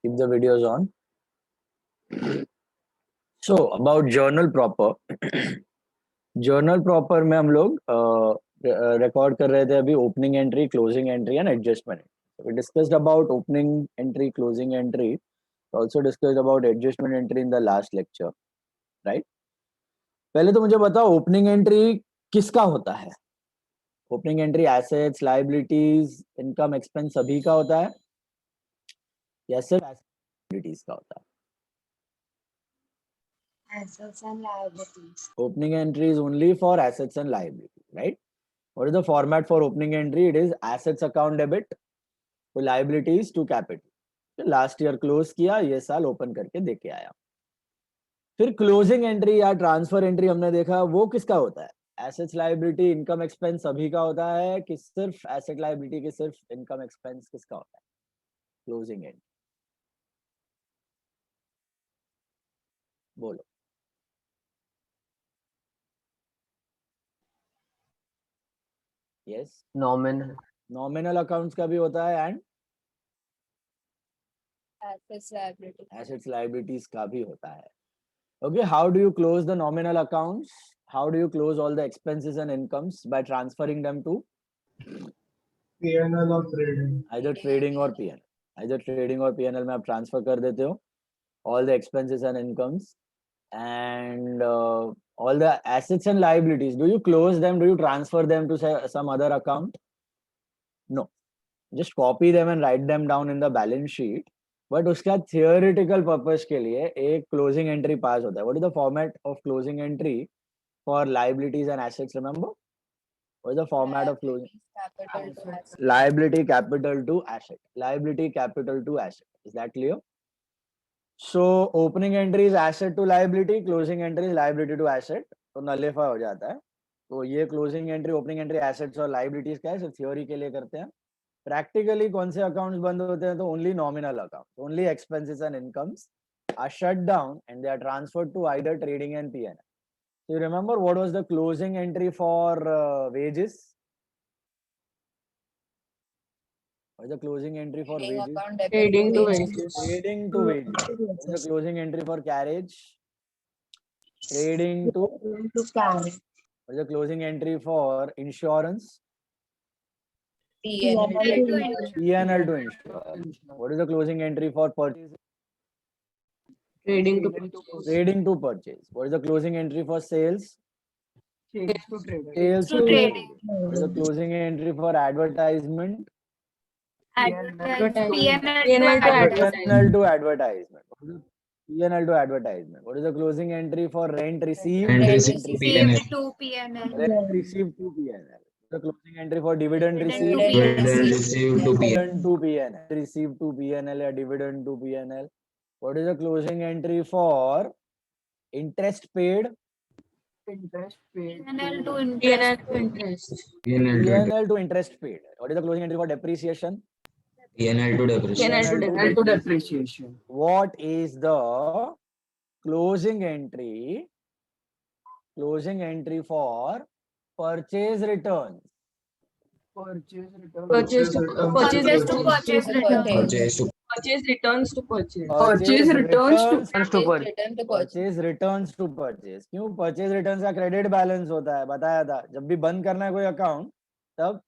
Keep the videos on. So about journal proper. Journal proper में हम लोग record कर रहे थे अभी opening entry, closing entry and adjustment. We discussed about opening entry, closing entry. Also discussed about adjustment entry in the last lecture, right? पहले तो मुझे बताओ ओपनिंग एंट्री किसका होता है. Opening entry assets, liabilities, income, expense सभी का होता है या सिर्फ लायबिलिटीज का होता है? Assets and liabilities. Opening entry is only for assets and liabilities, right? What is the format for opening entry? It is assets account debit to liabilities to capital. Last year close किया, ये साल open करके देके आया. फिर closing entry या transfer entry हमने देखा, वो किसका होता है? एसेट्स, लायबिलिटी, इनकम, एक्सपेंस सभी का होता है कि सिर्फ एसेट, लायबिलिटी के सिर्फ इनकम, एक्सपेंस किसका होता है? Closing entry. बोलो. यस, नॉमिनल अकाउंट्स का भी होता है एंड एसेट्स, लायबिलिटीज का भी होता है. Okay, how do you close the nominal accounts? How do you close all the expenses and incomes? By transferring them to P&L or trading. either trading or P&L. Either trading or P&L में आप transfer कर देते हो all the expenses and incomes and all the assets and liabilities. Do you close them? Do you transfer them to some other account? No. Just copy them and write them down in the balance sheet. But उसका theoretical purpose के लिए एक closing entry pass होता है. What is the format of closing entry for liabilities and assets? Remember, what is the format of closing? Liability capital to asset. Liability capital to asset. Is that clear? So opening entry is asset to liability, closing entry is liability to asset. तो nullify हो जाता है. तो ये closing entry, opening entry assets और liabilities का है, theory के लिए करते हैं. प्रैक्टिकली कौन से अकाउंट्स बंद होते हैं? तो only nominal account, only expenses and incomes are shut down and they are transferred to either trading and PNL. So you remember what was the closing entry for wages? What is the closing entry for wages? Trading to wages. Trading to wages. What is the closing entry for carriage? Trading to carriage. What is the closing entry for insurance? P&L to insurance. P&L to insurance. What is the closing entry for purchase? Trading to Trading to purchase. What is the closing entry for sales? Sales to trading. Sales to trading. What is the closing entry for advertisement? P&L to P&L advertisement. to advertisement. P&L to advertisement. What is the closing entry for rent received? Rent Rent received to received P&L. to P&L. Rent received to P&L. The closing entry for dividend received? Dividend received to P&L. Dividend to P&L. Received to P&L or dividend to P&L. What is the closing entry for interest paid? Interest paid. P&L to interest. P&L to interest paid. What is the closing entry for depreciation? P&L to depreciation. P&L to depreciation. What is the closing entry for purchase returns? Purchase return. Purchase to purchase return. Purchase to Purchase returns to purchase. Purchase returns to Purchase returns to purchase. क्यों? Purchase returns का credit balance होता है, बताया था. जब भी बंद करना है कोई अकाउंट तब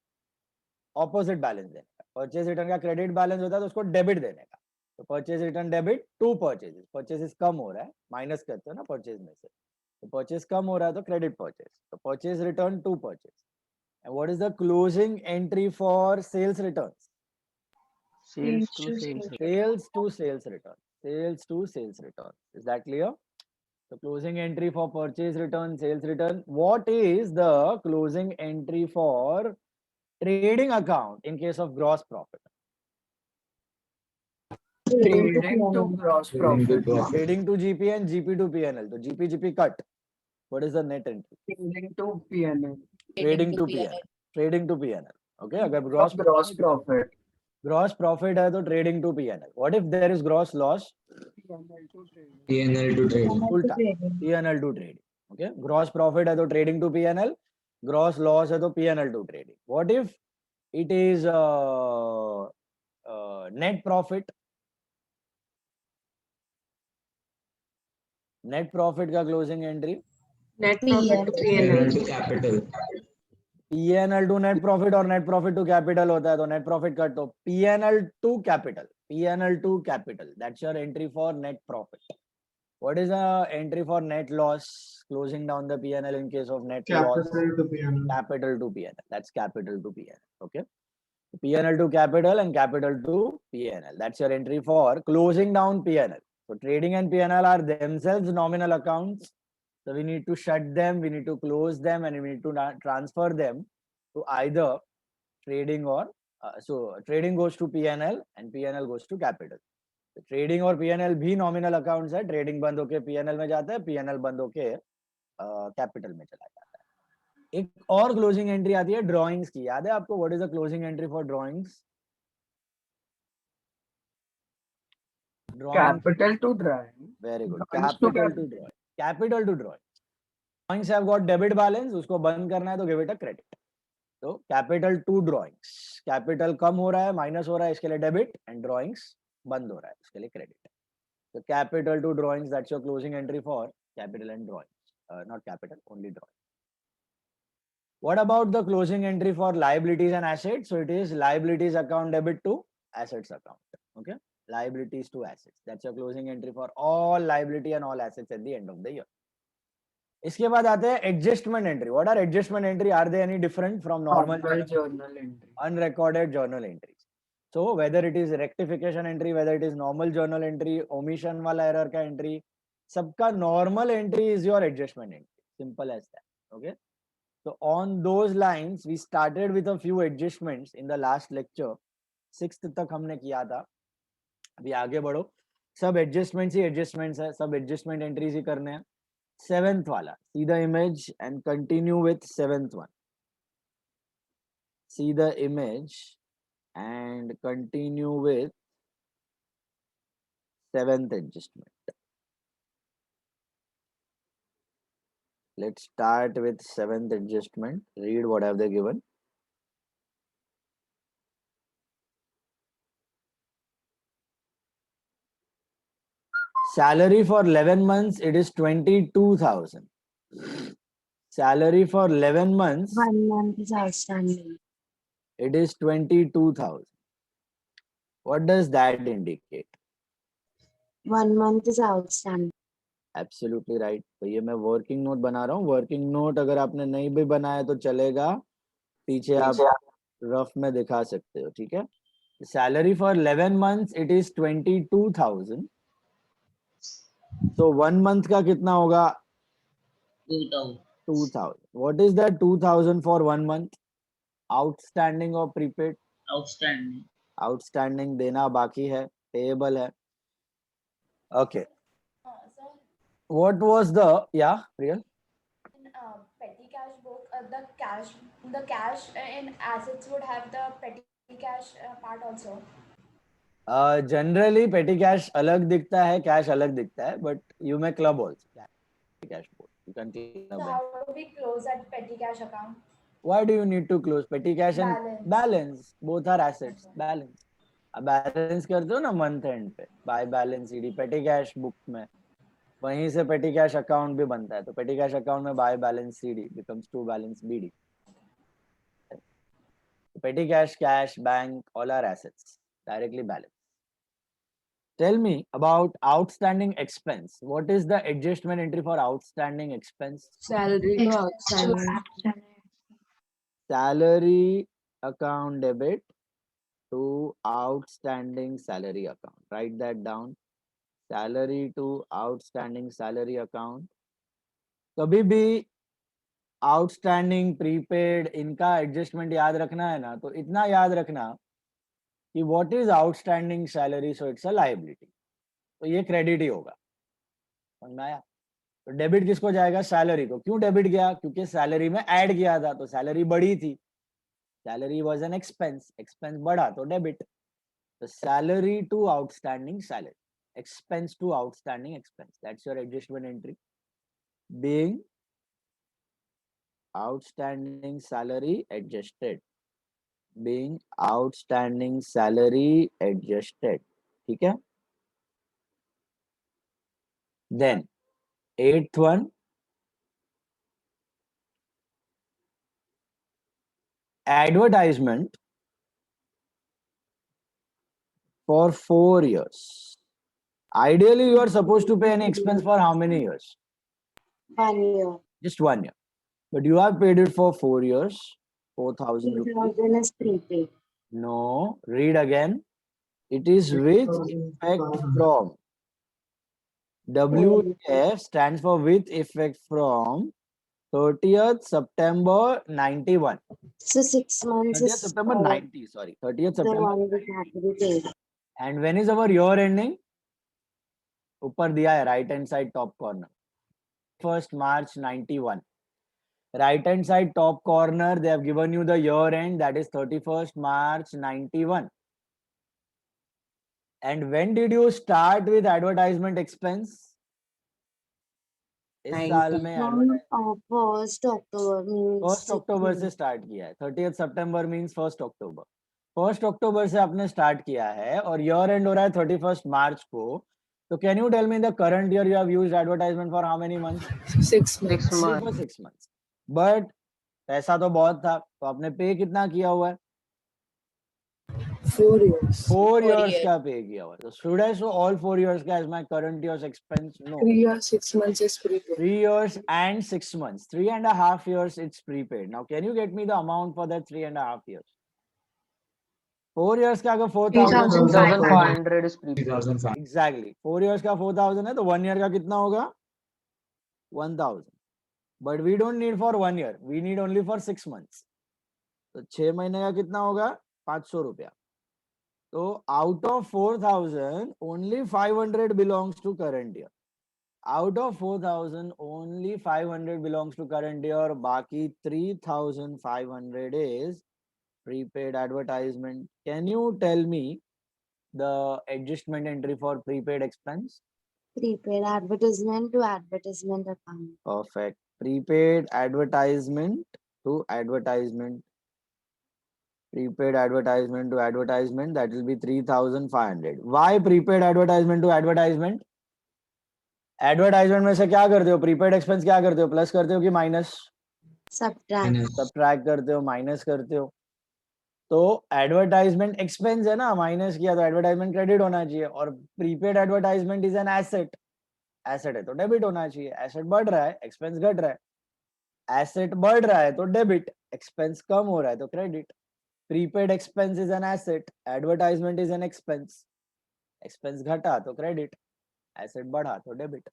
ऑपोजिट बैलेंस देने का. परचेज रिटर्न का क्रेडिट बैलेंस होता है तो उसको डेबिट देने का. तो purchase return debit to purchase. Purchase कम हो रहा है, माइनस करते हो ना परचेज में से, तो परचेज कम हो रहा है तो क्रेडिट परचेज. तो purchase return to purchase. And what is the closing entry for sales returns? Sales to sales. Sales to sales return. Sales to sales return. Is that clear? The closing entry for purchase return, sales return. What is the closing entry for trading account in case of gross profit? Trading to gross profit. Trading to GP and GP to PNL. So GP cut. What is the net entry? Trading to P&L. Trading to PNL. Trading to PNL. Okay. अगर gross profit. gross profit है तो trading to PNL. What if there is gross loss? P&L to trading. P&L to trading. उल्टा. PNL to trading. Okay. Gross profit है तो trading to PNL. Gross loss है तो PNL to trading. What if it is net profit? Net profit का closing entry Net profit to P&L P&L. to capital. PNL to net profit और net profit to capital होता है, तो net profit cut, तो PNL to capital, PNL to capital, that's your entry for net profit. What is a entry for net loss? Closing down the PNL in case of net loss. Capital to PNL. Capital to PNL. That's capital to PNL. Okay. PNL to capital and capital to PNL. That's your entry for closing down PNL. So trading and PNL are themselves nominal accounts. So we need to shut them, we need to close them, and we need to transfer them to either trading or so trading goes to PNL and PNL goes to capital. Trading और PNL भी nominal accounts है. Trading बंद होके PNL में जाता है, PNL बंद होके कैपिटल में चला जाता है. एक और क्लोजिंग एंट्री आती है ड्राइंग्स की. याद है आपको? What is the closing entry for drawings? Capital to drawing. Very good. Drawings to capital to drawing. Capital to drawing. Drawings have got debit balance, उसको बंद करना है तो गिव इट अ क्रेडिट. तो कैपिटल टू ड्राइंग्स. कैपिटल कम हो रहा है, माइनस हो रहा है, इसके लिए डेबिट, एंड ड्राइंग्स बंद हो रहा है, इसके लिए credit. So capital to drawings, that's your closing entry for capital and drawings. Not capital, only drawings. What about the closing entry for liabilities and assets? So it is liabilities account debit to assets account. Okay, liabilities to assets. That's your closing entry for all liability and all assets at the end of the year. इसके बाद आते हैं adjustment entry. What are adjustment entry? Are they any different from normal journal entry. unrecorded journal entries? So whether it is rectification entry, whether it is normal journal entry, omission वाला error का entry, सबका normal entry is your adjustment entry. Simple as that. Okay. So on those lines, we started with a few adjustments in the last lecture. 6th तक हमने किया था. अभी आगे बढ़ो. सब adjustments ही adjustments है. सब adjustment entries ही करने हैं. 7th वाला. See the image and continue with 7th one. See the image and continue with 7th adjustment. Let's start with 7th adjustment. Read what have they given. Salary for 11 months, it is 22,000. Salary for 11 months, 1 month is outstanding. it is 22,000. What does that indicate? 1 month is outstanding. Absolutely right. तो ये मैं working note बना रहा हूँ. Working note अगर आपने नहीं भी बनाया तो चलेगा, पीछे आप रफ में दिखा सकते हो. ठीक है. Salary for 11 months, it is 22,000. So 1 month का कितना होगा? 2,000. 2,000. What is that 2,000 for 1 month? Outstanding or prepaid? Outstanding. Outstanding देना बाकी है, payable है. Okay. Sir, What was the, yeah, real? in petty cash book, the cash in assets would have the petty cash part also. Generally petty cash अलग दिखता है, cash अलग दिखता है, but you may club also. Petty cash book. You can club So them. how do we close that petty cash account? Why do you need to close petty cash and Balance. balance? Both are assets. Okay. Balance. अब balance करते हो ना month and पे, bye balance CD. पेटी cash book में वहीं से पेटी कैश अकाउंट भी बनता है, तो पेटी कैश अकाउंट में by balance CD becomes to balance BD. Petty cash, cash, bank, all are assets directly balance. Tell me about outstanding expense. What is the adjustment entry for outstanding expense? Salary to outstanding. Salary account debit to outstanding salary account. Write that down. Salary to outstanding salary account. कभी भी outstanding, prepaid, इनका adjustment याद रखना है ना, तो इतना याद रखना कि what is outstanding salary, so it's a liability. तो ये credit ही होगा. समझ में आया? तो डेबिट किसको जाएगा? सैलरी को. क्यों डेबिट गया? क्योंकि सैलरी में ऐड किया था, तो सैलरी बढ़ी थी. Salary was an expense, expense बढ़ा तो डेबिट. तो salary to outstanding salary, expense to outstanding expense. That's your adjustment entry. Being outstanding salary adjusted. Being outstanding salary adjusted. ठीक है? Then Eighth one, advertisement for 4 years. Ideally, you are supposed to pay any expense for how many years? 1 year. Just 1 year. But you have paid it for 4 years, 4,000 rupees. 3,000 is prepaid. No, read again. It is with effect from. WEF stands for with effect from 30th September 91. So 6 months 30th is September 90, sorry. 30th the September. one that had to be paid. And when is our year ending? ऊपर दिया है right hand side top corner. 1st March 91. Right hand side top corner, they have given you the year end, that is 31st March 91. And when did you start with advertisement expense? इस साल में From 1st October means 1st October से start किया है. 30th September means 1st October. 1st October से आपने start किया है और ईयर एंड हो रहा है 31st March को. So can you tell me the current year you have used advertisement for how many months? 6 Only months. for 6 months. But पैसा तो बहुत था, तो आपने पे कितना किया हुआ है? 4 years. 4 years का पे किया हुआ है. So should I show all 4 years का as my current year's expense? No. 3 years, 6 months is prepaid. 3 years and 6 months. 3.5 years it's prepaid. Now can you get me the amount for that 3.5 years? 4 years का अगर 4,000 3,500 is prepaid. 3,500. exactly 4 years का 4,000 है तो 1 year का कितना होगा? 1,000. But we don't need for 1 year. We need only for 6 months. तो 6 महीने का कितना होगा? 500 रुपया. तो out of 4,000 only 500 belongs to current year. Out of 4,000 only 500 belongs to current year. बाकी 3,500 is prepaid advertisement. Can you tell me the adjustment entry for prepaid expense? prepaid advertisement to advertisement account. Perfect. Prepaid advertisement to advertisement. Prepaid advertisement to advertisement, that will be 3,500. Why prepaid advertisement to advertisement? Advertisement में से क्या करते हो? Prepaid expense क्या करते हो? Plus करते हो कि माइनस? Subtract. सब्ट्रैक्ट करते हो, माइनस करते हो. तो एडवर्टाइजमेंट एक्सपेंस है ना, माइनस किया तो एडवर्टाइजमेंट क्रेडिट होना चाहिए. और prepaid advertisement is an asset. Asset है तो डेबिट होना चाहिए. एसेट बढ़ रहा है, एक्सपेंस घट रहा है. एसेट बढ़ रहा है तो डेबिट, एक्सपेंस कम हो रहा है तो credit. Prepaid expense is an asset, advertisement is an expense. Expense घटा तो क्रेडिट, एसेट बढ़ा तो डेबिट.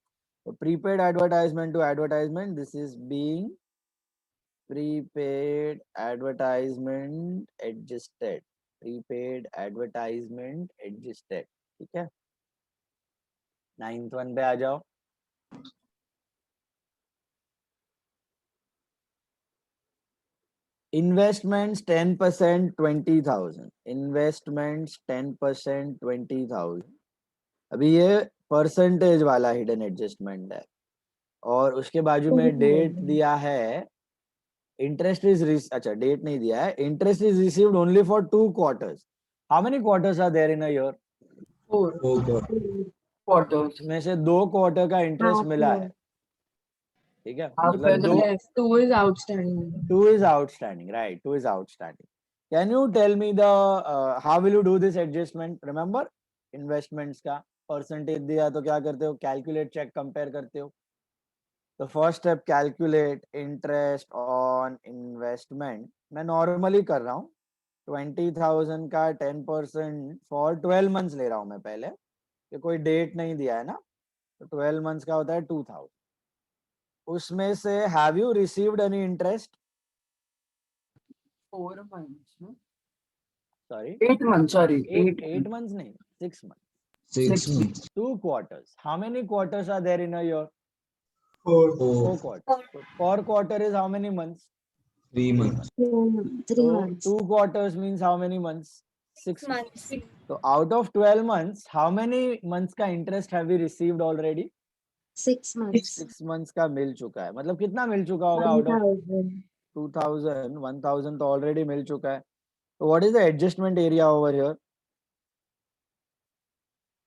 तो prepaid advertisement to advertisement, this is being prepaid advertisement adjusted. Prepaid advertisement adjusted. ठीक है. 9th one पे आ जाओ. Investments 10% 20,000. Investments 10% 20,000. अभी ये परसेंटेज वाला हिडन एडजस्टमेंट है और उसके बाजू में डेट दिया है. Interest is अच्छा डेट नहीं दिया है. Interest is received only for 2 quarters. How many quarters are there in a year? 4 quarters. इसमें से 2 क्वार्टर का इंटरेस्ट मिला है. ठीक है. After the left, 2 is outstanding. 2 is outstanding, right? 2 is outstanding. Can you tell me the how will you do this adjustment? Remember investments का percentage दिया तो क्या करते हो? कैलकुलेट, चेक, कंपेयर करते हो. तो first step calculate interest on investment. मैं नॉर्मली कर रहा हूँ. 20,000 का 10% फॉर 12 मंथ्स ले रहा हूँ मैं पहले, कि कोई डेट नहीं दिया है ना. तो 12 मंथ्स का होता है 2,000. उसमें से have you received any interest? 4 months, no? Sorry 8 months, sorry. 8 months नहीं, 6 months. 6 months. 2 quarters. How many quarters are there in a year? 4. 4 quarters. So per quarter is how many months? 3 months. 3 So months. 2 quarters means how many months? 6 months. months. So out of 12 months, how many months का interest have we received already? 6 months. 6 months का मिल चुका है. मतलब कितना मिल चुका होगा? out of 1,000. 2,000, 1,000 तो already मिल चुका है. So what is the adjustment area over here?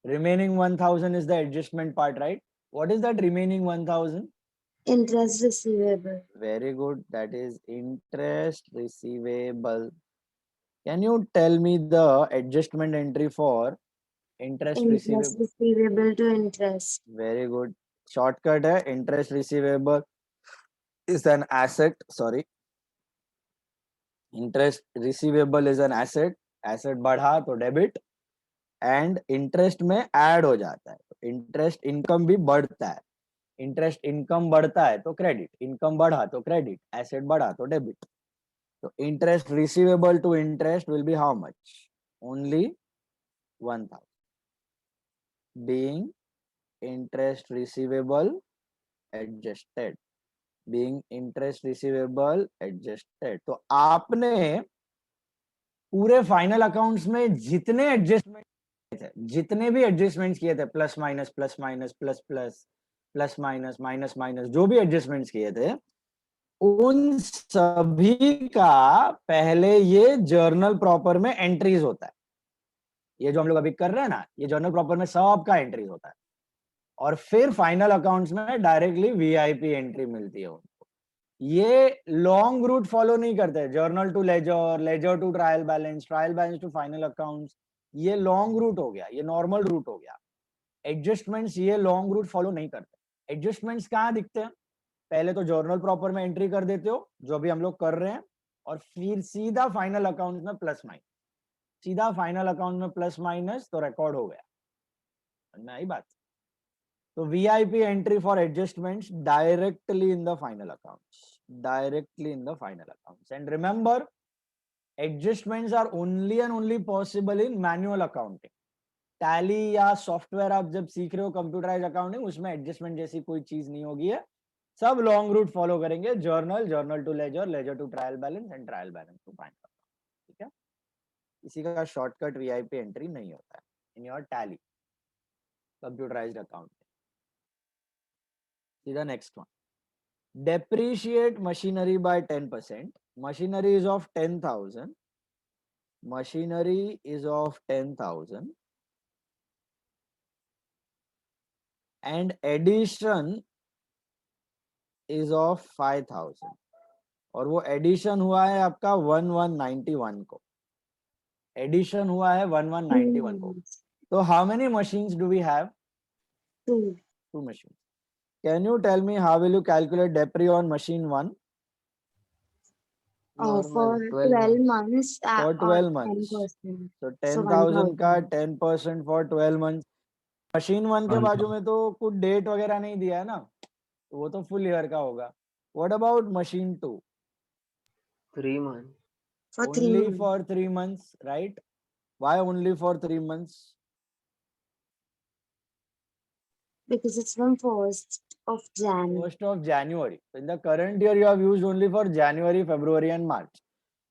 Remaining 1,000 is the adjustment part, right? What is that remaining 1000? Interest receivable. Very good. That is interest receivable. Can you tell me the adjustment entry for interest receivable? Interest receivable to interest. Very good. Shortcut है interest receivable is an asset. Sorry, interest receivable is an asset. Asset बढ़ा तो debit and interest में add हो जाता है. Interest income भी बढ़ता है. Interest income बढ़ता है तो credit. Income बढ़ा तो credit. Asset बढ़ा तो debit. So interest receivable to interest will be how much? Only 1000. Being interest receivable adjusted. Being interest receivable adjusted. तो आपने पूरे फाइनल अकाउंट्स में जितने एडजस्टमेंट थे, जितने भी एडजस्टमेंट्स किए थे, plus minus plus minus plus plus plus minus minus minus, जो भी एडजस्टमेंट्स किए थे, उन सभी का पहले ये जर्नल प्रॉपर में एंट्रीज होता है. ये जो हम लोग अभी कर रहे हैं ना, ये जर्नल प्रॉपर में सबका एंट्रीज होता है. और फिर फाइनल अकाउंट्स में डायरेक्टली वीआईपी एंट्री मिलती है उनको. ये लॉन्ग रूट फॉलो नहीं करते. Journal to ledger, ledger to trial balance, trial balance to final accounts, ये लॉन्ग रूट हो गया, ये नॉर्मल रूट हो गया. एडजस्टमेंट्स ये लॉन्ग रूट फॉलो नहीं करते. एडजस्टमेंट्स कहाँ दिखते हैं? पहले तो जर्नल प्रॉपर में एंट्री कर देते हो, जो भी हम लोग कर रहे हैं, और फिर सीधा फाइनल अकाउंट में प्लस माइनस. सीधा फाइनल अकाउंट में प्लस माइनस तो रिकॉर्ड हो गया. समझ में आई बात? तो VIP entry for adjustments directly in the final accounts. Directly in the final accounts. And remember, adjustments are only and only possible in manual accounting. Tally या software आप जब सीख रहे हो कंप्यूटराइज अकाउंटिंग, उसमें एडजस्टमेंट जैसी कोई चीज नहीं होगी है. सब लॉन्ग रूट फॉलो करेंगे. Journal, journal to ledger, ledger to trial balance and trial balance to final account. ठीक है? इसी का शॉर्टकट वीआईपी एंट्री नहीं होता है in your Tally computerised accounting. सीधा next one. Depreciate machinery by 10%. Machinery is of 10,000. Machinery is of 10,000. And addition is of 5,000. और वो एडिशन हुआ है आपका 1191 को. एडिशन हुआ है 1191 को. तो how many machines do we have? Two machines. Can you tell me how will you calculate depre on machine 1? For 12 months. For 12 months. 10%. So 10,000 का 10% for 12 months. मशीन 1 के बाजू में तो कुछ डेट वगैरह नहीं दिया है ना, तो वो तो फुल ईयर का होगा. What about machine 2? 3 months. For 3 Only months. for 3 months, right? Why only for 3 months? Because it's from 1st of Jan. 1st of January. So in the current year, you have used only for January, February, and March.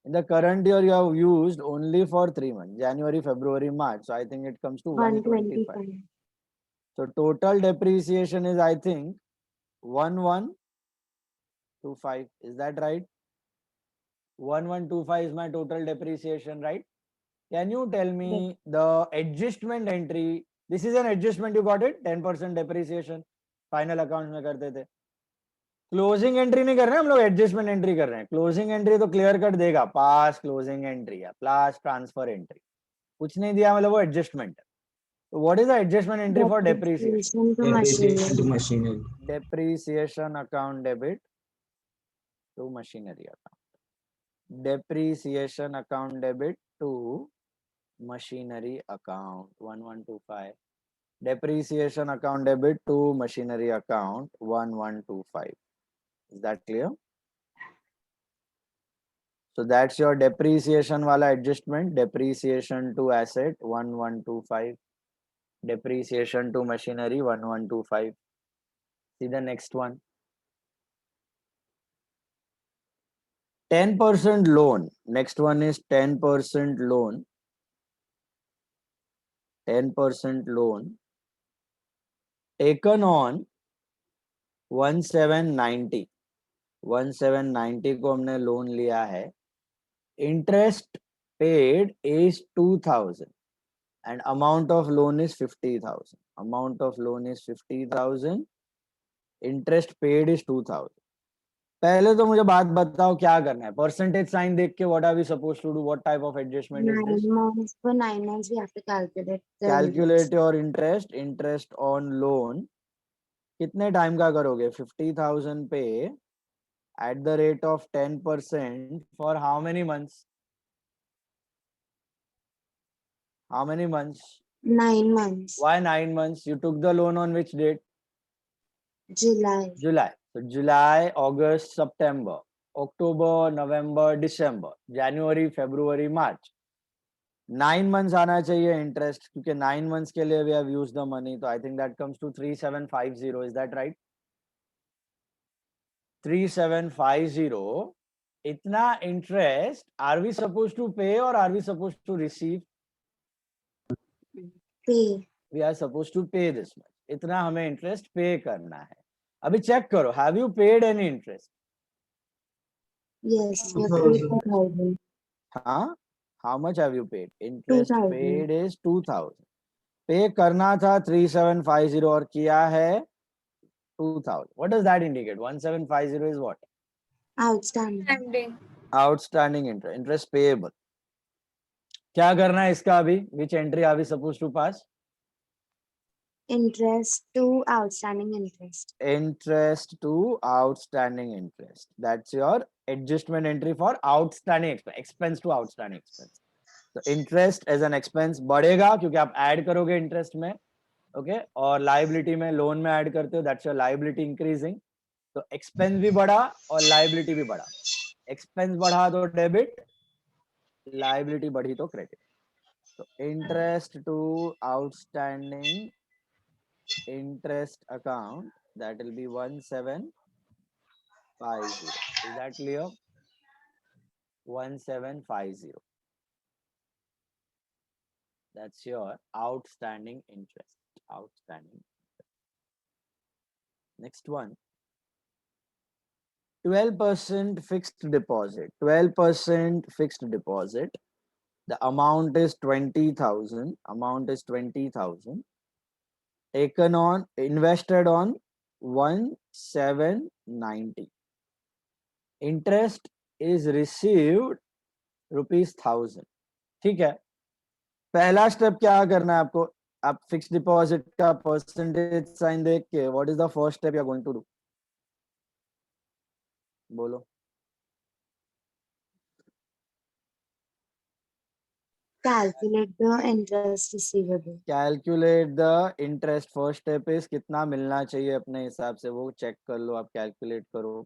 In the current year, you have used only for 3 months, January, February, March. So I think it comes to 125. So total depreciation is, I think, 1125. Is that right? 1125 is my total depreciation, right? Can you tell me the adjustment entry? This is an adjustment, you got it? 10% depreciation. Final account में करते थे. Closing entry नहीं कर रहे हैं हम लोग, adjustment entry कर रहे हैं. क्लोजिंग एंट्री तो क्लियर कट देगा, पास क्लोजिंग एंट्री या प्लस ट्रांसफर एंट्री. कुछ नहीं दिया मतलब वो एडजस्टमेंट है. तो what is the adjustment entry for depreciation? Depreciation to machinery. Depreciation account debit to machinery account. Depreciation account debit to machinery account 1125. Depreciation account debit to machinery account 1125. Is that clear? So that's your depreciation wala adjustment. Depreciation to asset 1125. Depreciation to machinery 1125. See the next one. 10% loan. Next one is 10% loan. 10% loan taken on 1790. 1790 को हमने loan लिया है. Interest paid is 2000. and amount of loan is 50,000. Amount of loan is 50,000. Interest paid is 2,000. पहले तो मुझे बात बताओ क्या करना है. परसेंटेज साइन देख के what are we supposed to do? What type of adjustment is this? 9 months. For 9 months, we have to calculate the Calculate your interest. Interest on loan. कितने टाइम का करोगे? 50,000 पे at the rate of 10% for how many months? How many months? 9 months. Why 9 months? You took the loan on which date? July. July. So July, August, September, October, November, December, January, February, March. 9 months आना चाहिए interest क्योंकि 9 months के लिए we have used the money. So I think that comes to 3750. Is that right? 3750. इतना interest are we supposed to pay or are we supposed to receive? Pay. We are supposed to pay this much. इतना हमें interest pay करना है. अभी check करो. Have you paid any interest? Yes, we have paid 2,000. हाँ. How much have you paid? Interest 2,000. paid is 2,000. Pay करना था 3750 और किया है 2,000. What does that indicate? 1750 is what? Outstanding. Standing. Outstanding interest. Interest payable. क्या करना है इसका अभी? Which entry are we supposed to pass? Interest to outstanding interest. Interest to outstanding interest. That's your adjustment entry for outstanding expense. Expense to outstanding expense. So interest as an expense बढ़ेगा क्योंकि आप add करोगे interest में, okay? और liability में loan में add करते हो. That's your liability increasing. तो expense भी बढ़ा और liability भी बढ़ा. Expense बढ़ा तो debit, liability बढ़ी तो credit. So interest to outstanding interest account, that will be 1750. Is that clear? 1750. That's your outstanding interest. Outstanding. Next one. 12% fixed deposit. 12% fixed deposit. The amount is 20,000. Amount is 20,000. Taken on, invested on 1790. Interest is received ₹1,000. ठीक है. पहला step क्या करना है आपको? आप fix deposit का percentage sign देख के what is the first step you are going to do? बोलो. Calculate the interest receivable. Calculate the interest. First step is कितना मिलना चाहिए अपने हिसाब से वो चेक कर लो. आप कैलकुलेट करो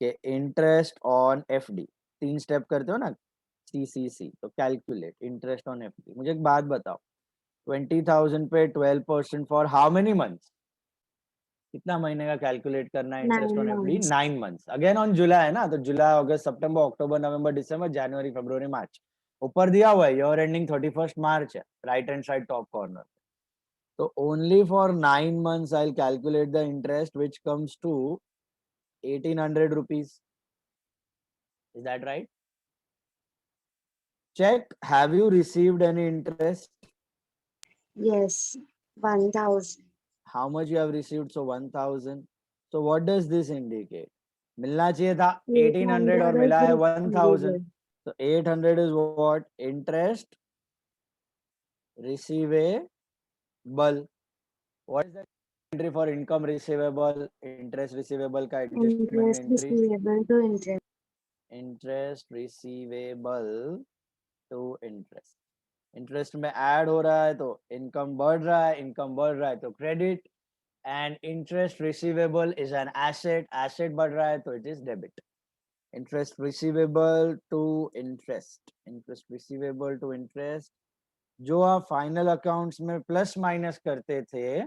कि इंटरेस्ट ऑन एफडी 3 स्टेप करते हो ना, सीसीसी. तो कैलकुलेट इंटरेस्ट ऑन एफडी. मुझे एक बात बताओ. 20,000 पे 12% फॉर हाउ मेनी मंथ्स? कितना महीने का कैलकुलेट करना है interest 9 on FD? months. 9 months. Again on July है ना, तो जुलाई, अगस्त, सितंबर, अक्टूबर, नवंबर, दिसंबर, जनवरी, फरवरी, मार्च. ऊपर दिया हुआ है ईयर एंडिंग 31st मार्च है, right hand side top corner. तो only for 9 months I will calculate the interest which comes to 1,800 rupees. Is that right? Check, have you received any interest? Yes, 1,000. How much you have received? So 1,000. So what does this indicate? मिलना चाहिए था 1,800 और मिला है 1,000. So 800 is what? Interest receivable. What is the entry for income receivable? Interest receivable का adjustment Interest entry. receivable to interest. Interest receivable to interest. Interest में add हो रहा है तो इनकम बढ़ रहा है, इनकम बढ़ रहा है तो credit. And interest receivable is an asset. Asset बढ़ रहा है तो it is debit. Interest receivable to interest. Interest receivable to interest जो आप फाइनल अकाउंट्स में प्लस माइनस करते थे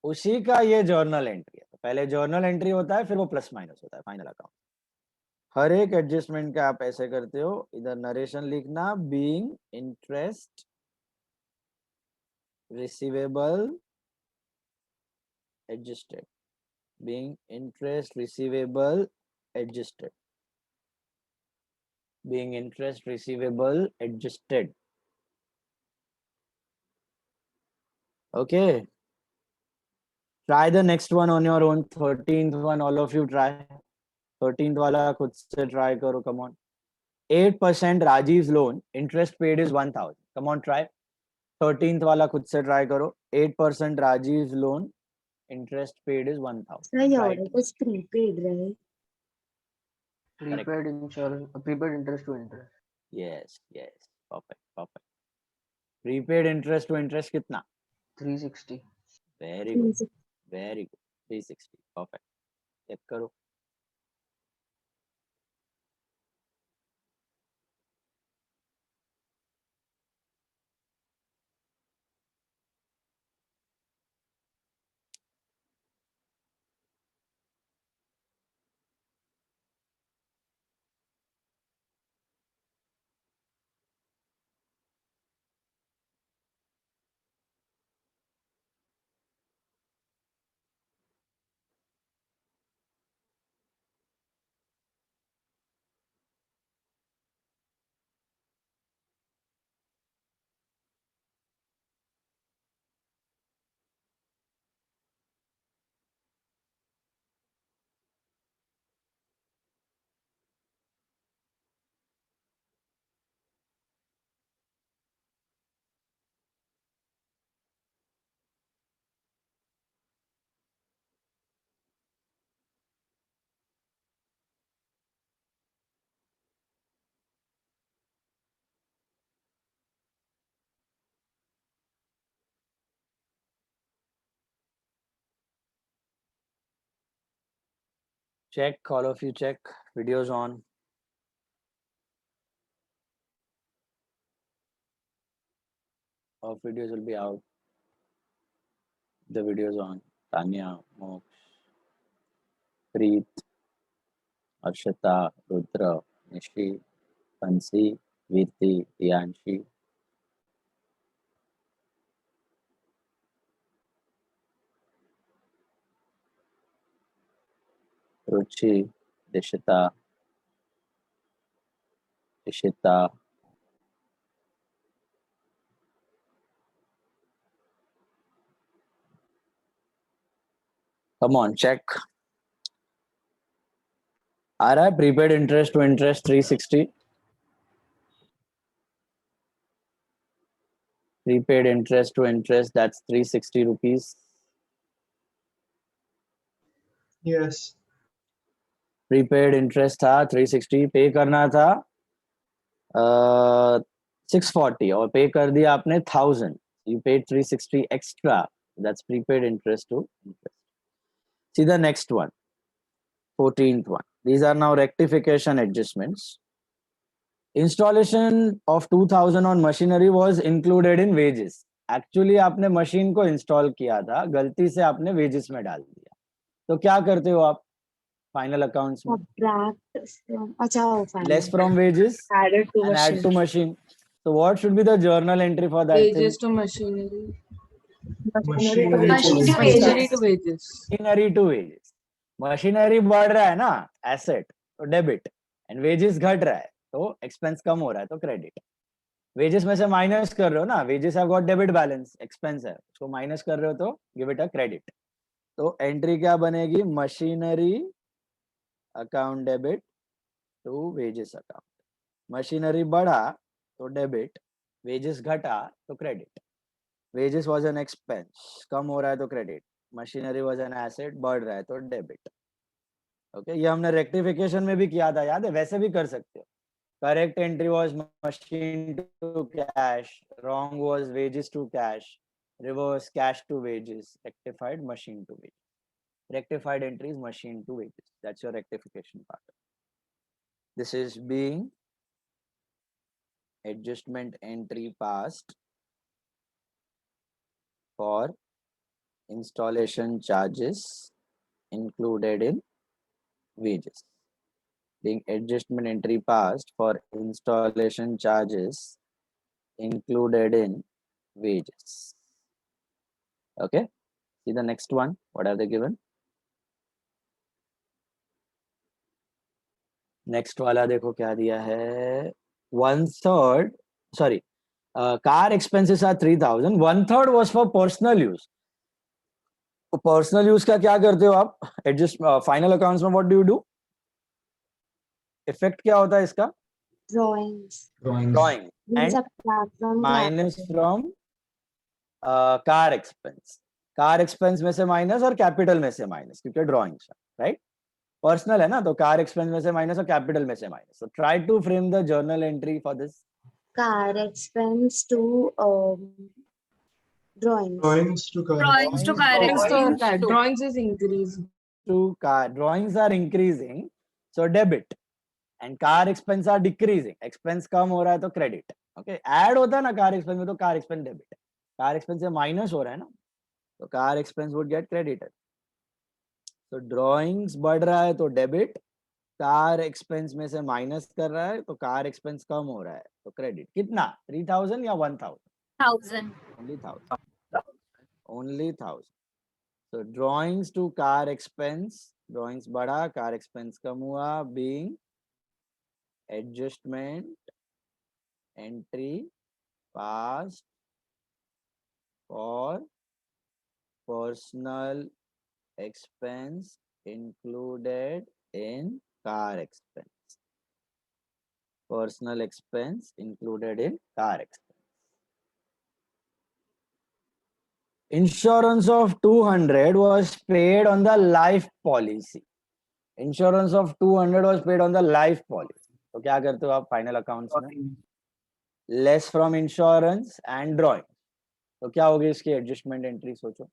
उसी का ये जर्नल एंट्री है. पहले जर्नल एंट्री होता है फिर वो प्लस माइनस होता है फाइनल अकाउंट. हर एक एडजस्टमेंट का आप ऐसे करते हो. इधर नरेशन लिखना being interest receivable adjusted. Being interest receivable adjusted. Being interest receivable adjusted. Okay. Try the next one on your own. 13th one, all of you try. 13th वाला खुद से try करो. Come on. 8% Rajiv's loan. Interest paid is 1000. Come on, try. 13th वाला खुद से try करो. 8% Rajiv's loan. Interest paid is 1000. Sir, your Right. it is prepaid, right? Correct. Prepaid insurance, prepaid interest to interest. Yes, yes. Perfect, perfect. Prepaid interest to interest कितना? 360. Very good, very good. 360. Perfect. Check करो. Check, all of you check. Videos on. Off videos will be out. The videos on. Tanya, Mox, Preet, Arshita, Rudra, Nishi, Pansi, Virti, Yanshi. Ruchi, Dishita, Ishita. Come on, check. आ रहा है prepaid interest to interest 360. Prepaid interest to interest, that's 360 rupees. Yes. Prepaid interest था 360. पे करना था 640 और पे कर दिया आपने 1000. You paid 360 extra. That's prepaid interest to interest. See the next one. 14th one. These are now rectification adjustments. Installation of 2000 on machinery was included in wages. Actually आपने मशीन को इंस्टॉल किया था, गलती से आपने wages में डाल दिया. तो क्या करते हो आप फाइनल अकाउंट्स में? Subtract from, अच्छा, oh, fine. Less from wages Added to and add to machine. machine. So what should be the journal entry for that thing? Wages to machinery. Machinery Machinery to wages. Machinery to wages. Machinery बढ़ रहा है ना, asset तो debit, and wages घट रहा है तो expense कम हो रहा है तो क्रेडिट. वेजेस में से माइनस कर रहे हो ना, wages have got debit balance, expense है उसको माइनस कर रहे हो तो गिव इट अ क्रेडिट. तो एंट्री क्या बनेगी? Machinery account debit to wages account. Machinery बढ़ा तो डेबिट, वेजेस घटा तो credit. Wages was an expense, कम हो रहा है तो credit. Machinery was an asset, बढ़ रहा है तो डेबिट. ओके, ये हमने रेक्टिफिकेशन में भी किया था, याद है? वैसे भी कर सकते हो. Correct entry was machine to cash, wrong was wages to cash, reverse cash to wages, rectified machine to wages. Rectified entry is machine to wages. That's your rectification part. This is being adjustment entry passed for installation charges included in wages. Being adjustment entry passed for installation charges included in wages. Okay, see the next one. What are they given? Next वाला देखो क्या दिया है. 1/3, sorry, car expenses are 3,000. 1/3 was for personal use. तो personal use का क्या करते हो आप? एडजस्ट फाइनल अकाउंट्स में what do you do? Effect क्या होता है इसका? Drawings. Drawing We and subtract from minus capital. From car expense. Car expense में से माइनस और कैपिटल में से माइनस, क्योंकि ड्राइंग्स राइट. पर्सनल है ना, तो कार एक्सपेंस में से माइनस और कैपिटल में से minus. So try to frame the journal entry for this. Car expense to drawings. Drawings to car. Drawings to car Drawings expense. Drawings is increasing. To car, drawings are increasing, so debit, and car expense are decreasing. Expense कम हो रहा है तो credit. Okay, add होता है ना car expense में, तो car expense debit. Car expense से minus हो रहा है ना, तो car expense would get credited. So drawings बढ़ रहा है तो debit, car expense में से minus कर रहा है तो car expense कम हो रहा है तो credit. कितना? 3,000 या 1,000? 1,000. Only 1,000. Only 1,000. So drawings to car expense, drawings बढ़ा, car expense कम हुआ, being adjustment entry passed for personal expense included in car expense. Personal expense included in car expense. Insurance of 200 was paid on the life policy. Insurance of 200 was paid on the life policy. तो क्या करते हो आप final accounts में? Less from insurance and drawing. तो क्या होगी इसकी एडजस्टमेंट एंट्री? सोचो.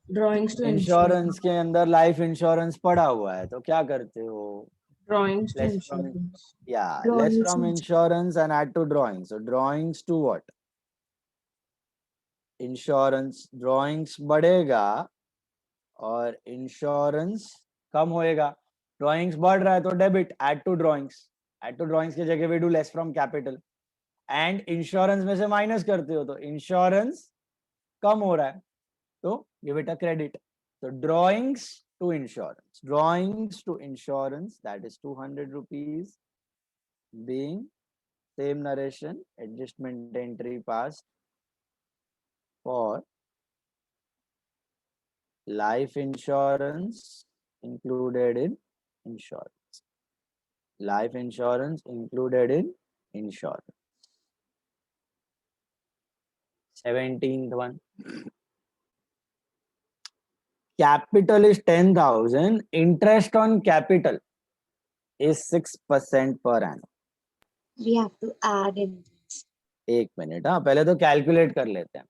Drawings to इंश्योरेंस के अंदर लाइफ इंश्योरेंस पड़ा हुआ है, तो क्या करते हो? Drawings to Less from insurance. Yeah, Drawings less from and- insurance and add to drawings. So drawings to what? Insurance. Drawings बढ़ेगा और इंश्योरेंस कम होएगा. ड्राइंग्स बढ़ रहा है तो debit, add to drawings. Add to drawings की जगह we do less from capital. And insurance में से माइनस करते हो तो इंश्योरेंस कम हो रहा है तो give it a credit. So drawings to insurance. Drawings to insurance, that is 200 rupees, being same narration, adjustment entry passed for life insurance included in insurance. Life insurance included in insurance. 17th one. Capital is 10,000. Interest on capital is 6% per annum. We have to add interest. एक minute, हाँ पहले तो calculate कर लेते हैं.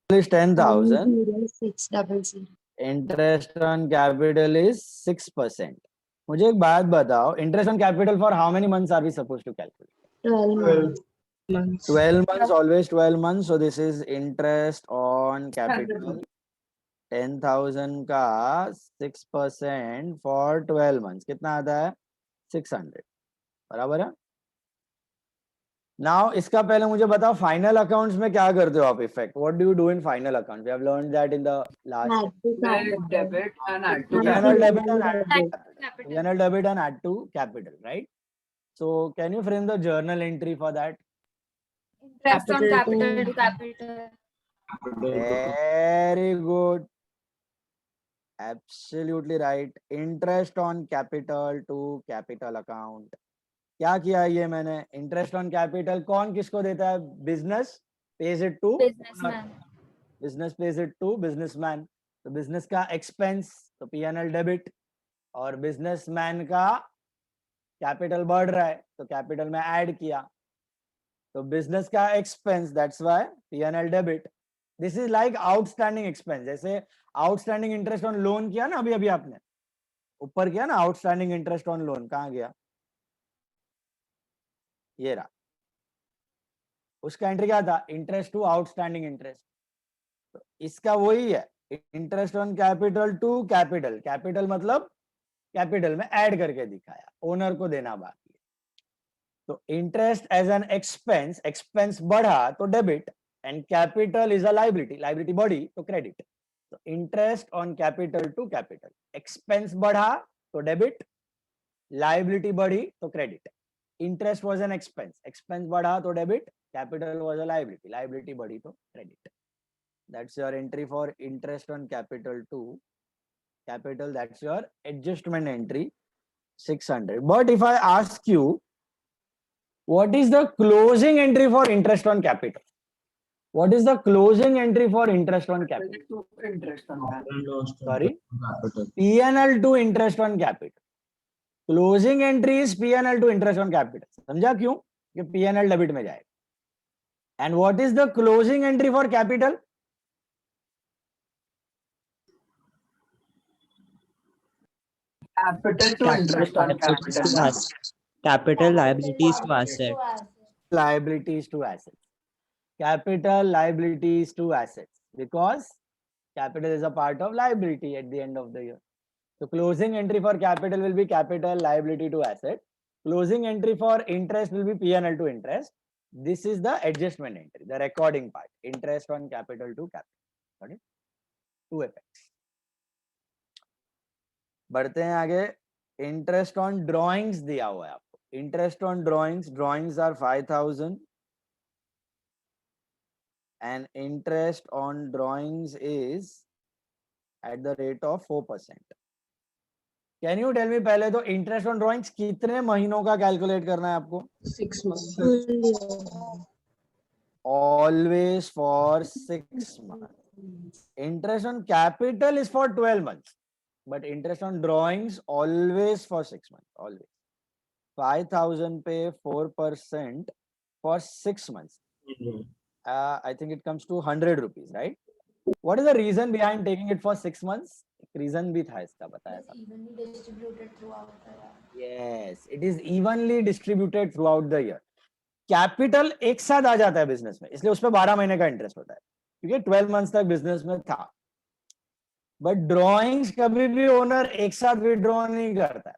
Is 10,000. 600. Interest on capital is 6%. मुझे एक बात बताओ, interest on capital for how many months are we supposed to calculate? 12 months. Months. 12 months, always 12 months. So this is interest on capital. 10,000 का 6% for 12 months कितना आता है? 600. बराबर है. Now इसका पहले मुझे बताओ फाइनल अकाउंट्स में क्या करते हो आप effect? What do you do in final accounts? We have learned that in the last. Add to capital. Debit and add to P&L capital. debit and add to Debit. capital. P&L debit and add to capital, right? So can you frame the journal entry for that? Interest on Capital capital to- to capital. Very good. Absolutely right. Interest on capital to capital account. क्या किया ये मैंने? Interest on capital कौन किसको देता है? Business pays it to Businessman. Business pays it to businessman. तो business का एक्सपेंस तो P&L डेबिट, और बिजनेसमैन का कैपिटल बढ़ रहा है तो कैपिटल में ऐड किया तो बिजनेस का expense, that's why P&L debit. This is like outstanding expense. जैसे आउटस्टैंडिंग इंटरेस्ट ऑन लोन किया ना अभी अभी आपने, ऊपर किया ना आउटस्टैंडिंग इंटरेस्ट ऑन लोन, कहाँ गया? ये रहा. उसका एंट्री क्या था? Interest to outstanding interest. तो इसका वही है, interest on capital to capital. Capital मतलब कैपिटल में ऐड करके दिखाया, ओनर को देना बाकी है. तो interest as an expense, expense बढ़ा तो debit, and capital is a liability, liability बढ़ी तो क्रेडिट. तो interest on capital to capital. Expense बढ़ा तो डेबिट, लाइबिलिटी बढ़ी तो credit. Interest was an expense, expense बढ़ा तो debit, capital was a liability, liability बढ़ी तो credit. That's your entry for interest on capital 2. Capital, that's your adjustment entry, 600. But if I ask you, what is the closing entry for interest on capital? What is the closing entry for interest on capital? Interest on Sorry? P&L to interest on capital. Closing entry is P&L to interest on capital. समझा क्यों? कि P&L debit में जाएगा. And what is the closing entry for capital? capital to interest on capital. Capital liabilities to asset. Liabilities to assets. Capital liabilities to assets, because capital is a part of liability at the end of the year. So closing entry for capital will be capital liability to asset. Closing entry for interest will be P&L to interest. This is the adjustment entry, the recording part. Interest on capital to capital. Got it? Two effects. बढ़ते हैं आगे. Interest on drawings दिया हुआ है आपको. Interest on drawings are 5000 and interest on drawings is at the rate of 4%. Can you tell me पहले तो interest on drawings कितने महीनों का कैलकुलेट करना है आपको? 6 months. Always for 6 months. Interest on capital is for 12 months. But interest on drawings always for 6 months. Always. 5000 pay 4% for 6 months. I think it comes to 100 rupees, right? What is the reason behind taking it for 6 months? Reason भी था इसका, बताया था. Evenly distributed throughout the year. Yes, it is evenly distributed throughout the year. Capital एक साथ आ जाता है business में, इसलिए उस पर 12 महीने का इंटरेस्ट होता है, क्योंकि 12 मंथ्स तक बिजनेस में था. बट ड्रॉइंग्स कभी भी ओनर एक साथ विड्रॉ नहीं करता है,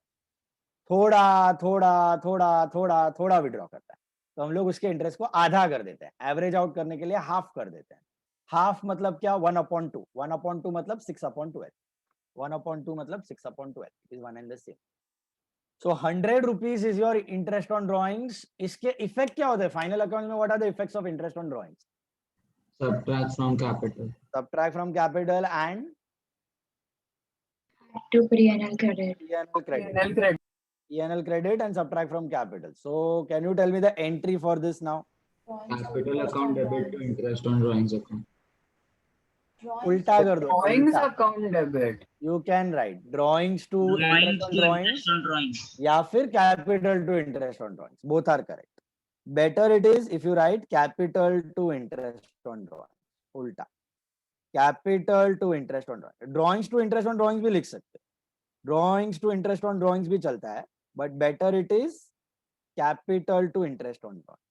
थोड़ा थोड़ा थोड़ा थोड़ा थोड़ा विड्रॉ करता है. तो हम लोग उसके इंटरेस्ट को आधा कर देते हैं, एवरेज आउट करने के लिए हाफ कर देते हैं. हाफ मतलब क्या? 1/2. 1/2 मतलब 6/12. 1/2 मतलब 6/12. It is one and the same. So 100 rupees is your interest on drawings. इसके इफेक्ट क्या होते हैं फाइनल अकाउंट में? What are the effects of interest on drawings? Subtract from capital. Subtract from capital and To P&L credit. P&L credit. P&L credit and subtract from capital. So can you tell me the entry for this now? Capital account debit to interest on drawings account. उल्टा कर दो. Drawings account debit. You can write drawings to interest on drawings interest on drawings. या फिर capital to interest on drawings. Both are correct. Better it is if you write capital to interest on drawings. उल्टा. Capital to interest on drawings. Drawings to interest on drawings भी लिख सकते. Drawings to interest on drawings भी चलता है, but better it is capital to interest on drawings.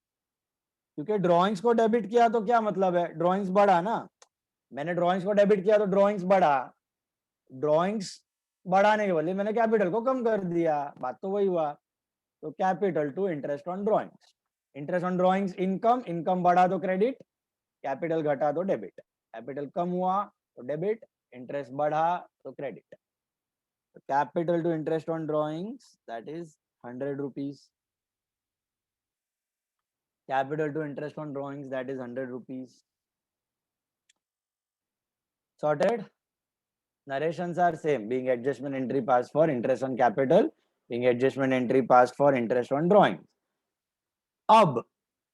क्योंकि drawings को debit किया तो क्या मतलब है? ड्रॉइंग्स बढ़ा ना. मैंने ड्रॉइंग्स को डेबिट किया तो ड्रॉइंग्स बढ़ा. ड्रॉइंग्स बढ़ाने के बदले मैंने कैपिटल को कम कर दिया. बात तो वही हुआ. तो capital to interest on drawings. Interest on drawings income, income बढ़ा तो क्रेडिट, कैपिटल घटा तो डेबिट. कैपिटल कम हुआ तो डेबिट, इंटरेस्ट बढ़ा तो credit. Capital to interest on drawings that is 100 rupees. Capital to interest on drawings, that is 100 rupees. Sorted? Narrations are same, being adjustment entry passed for interest on capital, being adjustment entry passed for interest on drawings. Ab,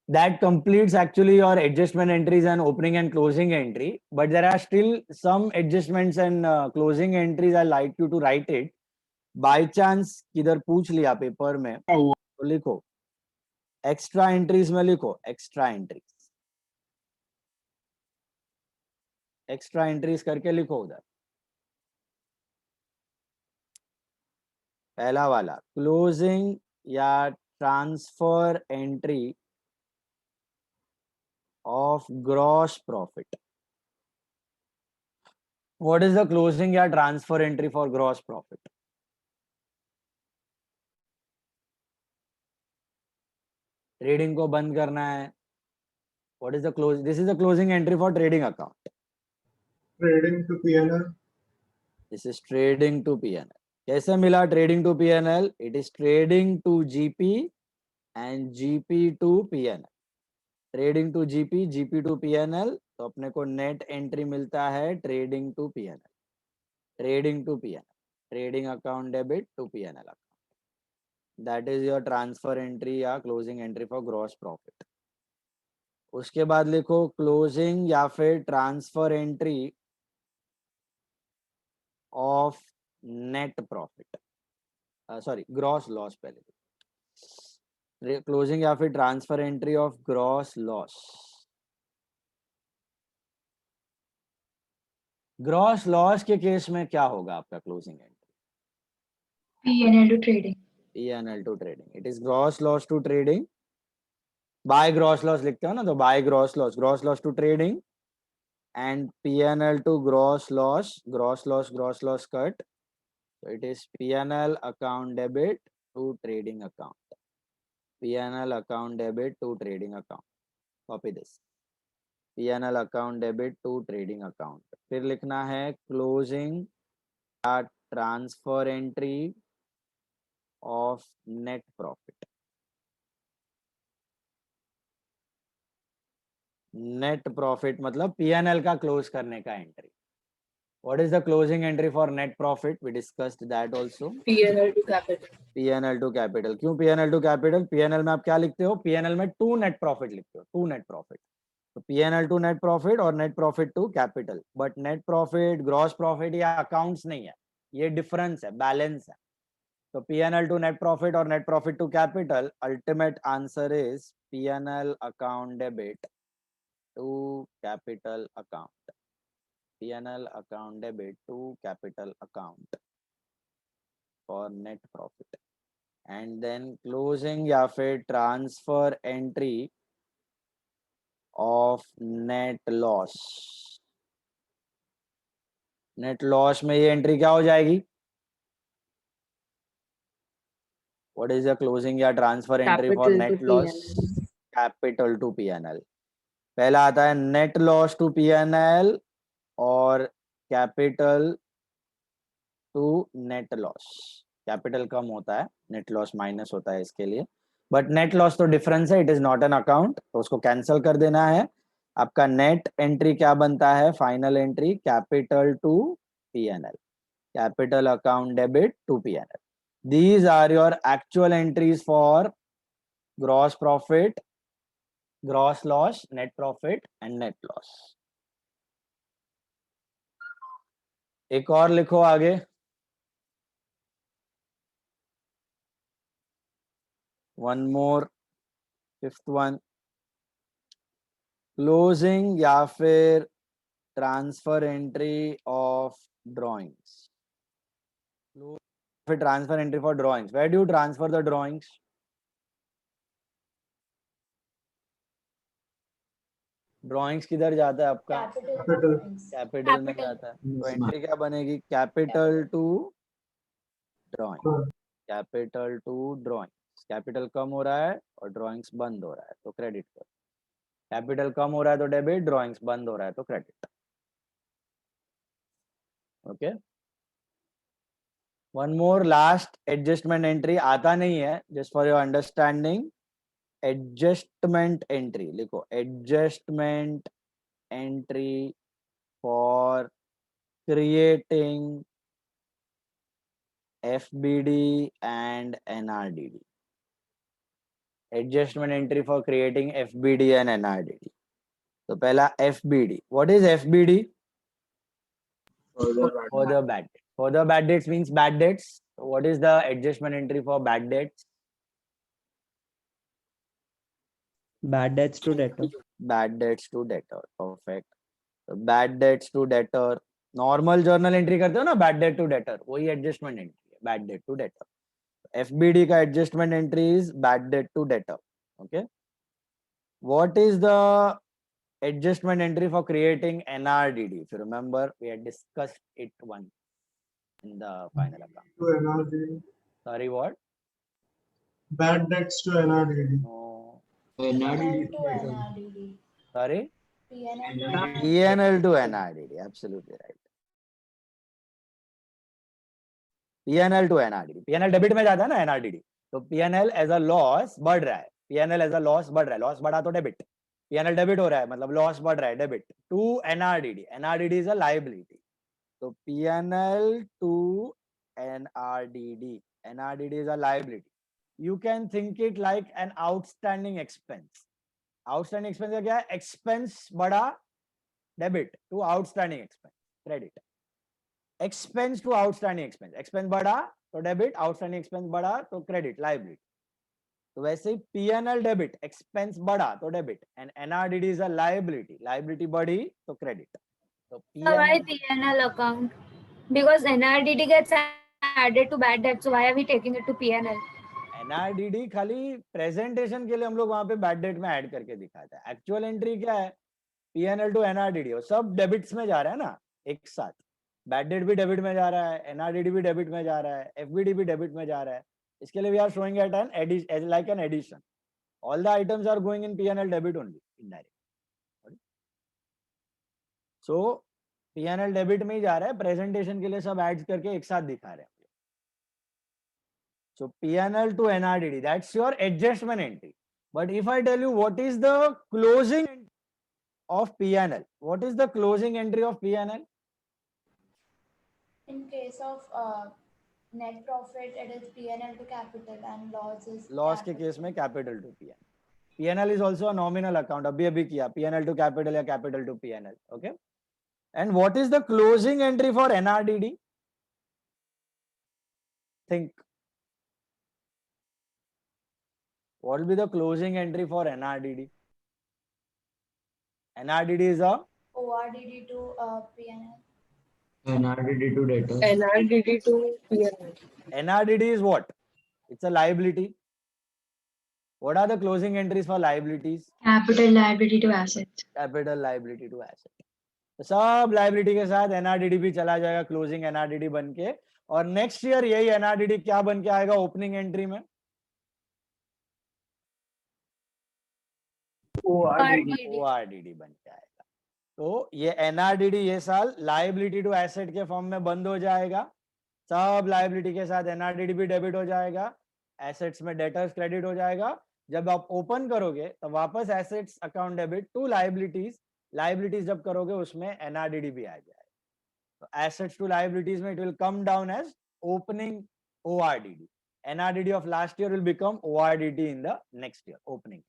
that completes actually your adjustment entries and opening and closing entry, but there are still some adjustments and closing entries. I like you to write it. By chance किधर पूछ लिया paper में तो लिखो. Extra entries में लिखो extra entries. Extra entries करके लिखो उधर. पहला वाला क्लोजिंग या transfer entry of gross profit. What is the closing या transfer entry for gross profit? Trading को बंद करना है. What is the close? This is the closing entry for trading account. Trading to P&L. This is trading to P&L. कैसे मिला trading to P&L? It is trading to GP and GP to PNL, trading to GP, GP to PNL, तो अपने को net entry मिलता है trading to PNL, trading to PNL, trading account debit to PNL account, that is your transfer entry या closing entry for gross profit. उसके बाद लिखो closing या फिर transfer entry of net profit, sorry gross loss, पहले closing या फिर transfer entry of gross loss. Gross loss के केस में क्या होगा आपका closing entry? P&L to trading. P&L to trading, it is gross loss to trading, by gross loss लिखते हो ना, तो by gross loss to trading and P&L to gross loss cut, so it is P&L account debit to trading account, P&L account debit to trading account, copy this, P&L account debit to trading account। फिर लिखना है closing या transfer entry of net profit, net profit मतलब P&L का close करने का entry। What is the closing entry for net profit? We discussed that also. P&L to capital. P&L to capital, क्यों P&L to capital? P&L में आप क्या लिखते हो? P&L में टू नेट प्रॉफिट लिखते हो, टू नेट प्रॉफिट, तो P&L to नेट प्रॉफिट और net profit to capital, but net profit gross profit या अकाउंट्स नहीं है, ये डिफरेंस है, बैलेंस है। तो P&L to नेट प्रॉफिट और net profit to capital, ultimate answer is P&L account debit to capital account, P&L account debit to capital account for net profit, and then closing या फिर transfer entry of net loss। net loss में ये entry क्या हो जाएगी? What is the closing या transfer entry for Capital net to loss? P&L. Capital to P&L। पहला आता है net loss to P&L और capital to net loss. Capital कम होता है, नेट लॉस माइनस होता है इसके लिए, बट नेट लॉस तो डिफरेंस है, it is not an account, तो उसको कैंसिल कर देना है। आपका नेट एंट्री क्या बनता है? Final entry capital to P&L, capital account debit to P&L। These are your actual entries for gross profit, gross loss, net profit and net loss. एक और लिखो आगे, one more, fifth one, closing या फिर transfer entry of drawings, फिर transfer entry for drawings. Where do you transfer the drawings? Drawings किधर जाता है आपका? कैपिटल में जाता है, तो एंट्री क्या बनेगी? Capital to drawing, capital to drawings. Capital कम हो रहा है और ड्राइंग्स बंद हो रहा है तो क्रेडिट कर, कैपिटल कम हो रहा है तो डेबिट, ड्राइंग्स बंद हो रहा है तो credit. Okay, one more last, adjustment entry आता नहीं है, just for your understanding. Adjustment entry लिखो, adjustment entry for creating FBD and NRDD, adjustment entry for creating FBD and NRDD। तो पहला FBD, what is FBD? Further bad debts. Further bad debts means bad debts. What is the adjustment entry for bad debts? Bad debts to debtor. Bad debts to debtor, perfect। so bad debts to debtor, normal journal entry करते हो ना, bad debt to debtor, वही adjustment entry है, bad debt to debtor. FBD का adjustment entry is bad debt to debtor. Okay, what is the adjustment entry for creating NRDD? If you remember, we had discussed it once in the final account. To NRDD. Sorry, what? Bad debts to NRDD. No. NRDD. to NRDD. Sorry? P&L to PNL to NRDD. Absolutely right. PNL to NRDD. PNL debit में जाता है ना NRDD, तो PNL as a loss बढ़ रहा है, PNL as a loss बढ़ रहा है, लॉस बढ़ा तो डेबिट, पीएनएल डेबिट हो रहा है मतलब लॉस बढ़ रहा है, debit to NRDD, NRDD is a liability, तो PNL to NRDD, NRDD is a liability. You can think it like an outstanding expense. Outstanding expense का क्या है? Expense बढ़ा debit to outstanding expense, credit. Expense to outstanding expense. Expense बढ़ा तो debit, outstanding expense बढ़ा तो credit, liability. तो वैसे ही P&L debit, expense बढ़ा तो debit, and NRDD is a liability. Liability बढ़ी तो credit. तो Why P&L P&L account? Because NRDD gets added to bad debt, so why are we taking it to P&L? एनआरडीडी खाली presentation के लिए हम लोग वहां पे बैड डेट में ऐड करके दिखाते हैं. एक्चुअल एंट्री क्या है? पीएनएल टू एनआरडीडी, सब डेबिट्स में जा रहा है ना एक साथ. बैड डेट भी डेबिट में जा रहा है, एनआरडीडी भी डेबिट में जा रहा है, एफबीडी भी डेबिट में जा रहा है. इसके लिए we are showing at an addition, like an addition. All the items are going in PNL debit only, indirect. So PNL debit में ही जा रहा है, प्रेजेंटेशन के लिए सब एड्स करके एक साथ दिखा रहे हैं. So P&L to NRDD, that's your adjustment entry. But if I tell you what is the closing of P&L, what is the closing entry of P&L? In case of net profit, it is P&L to capital and loss is Loss के case में capital to P&L. P&L is also a nominal account. अभी किया P&L to capital या capital to P&L. Okay. And what is the closing entry for NRDD? Think. What will be the closing entry for NRDD? NRDD is a ORDD to P&L. NRDD to debtor. NRDD to P&L. NRDD is what? It's a liability. What are the closing entries for liabilities? Capital liability to assets. Capital liability to asset. तो सब liability के साथ NRDD भी चला जाएगा closing NRDD बन के, और next year यही NRDD क्या बन के आएगा opening entry में? ORDD बन के आएगा. तो ये NRDD ये साल liability to asset के फॉर्म में बंद हो जाएगा. सब liability के साथ NRDD भी डेबिट हो जाएगा, assets में debtors क्रेडिट हो जाएगा. जब आप ओपन करोगे तो वापस assets account debit to liabilities जब करोगे उसमें NRDD भी आ जाएगा. तो assets to liabilities में it will come down as opening ORDD. NRDD of last year will become ORDD in the next year opening.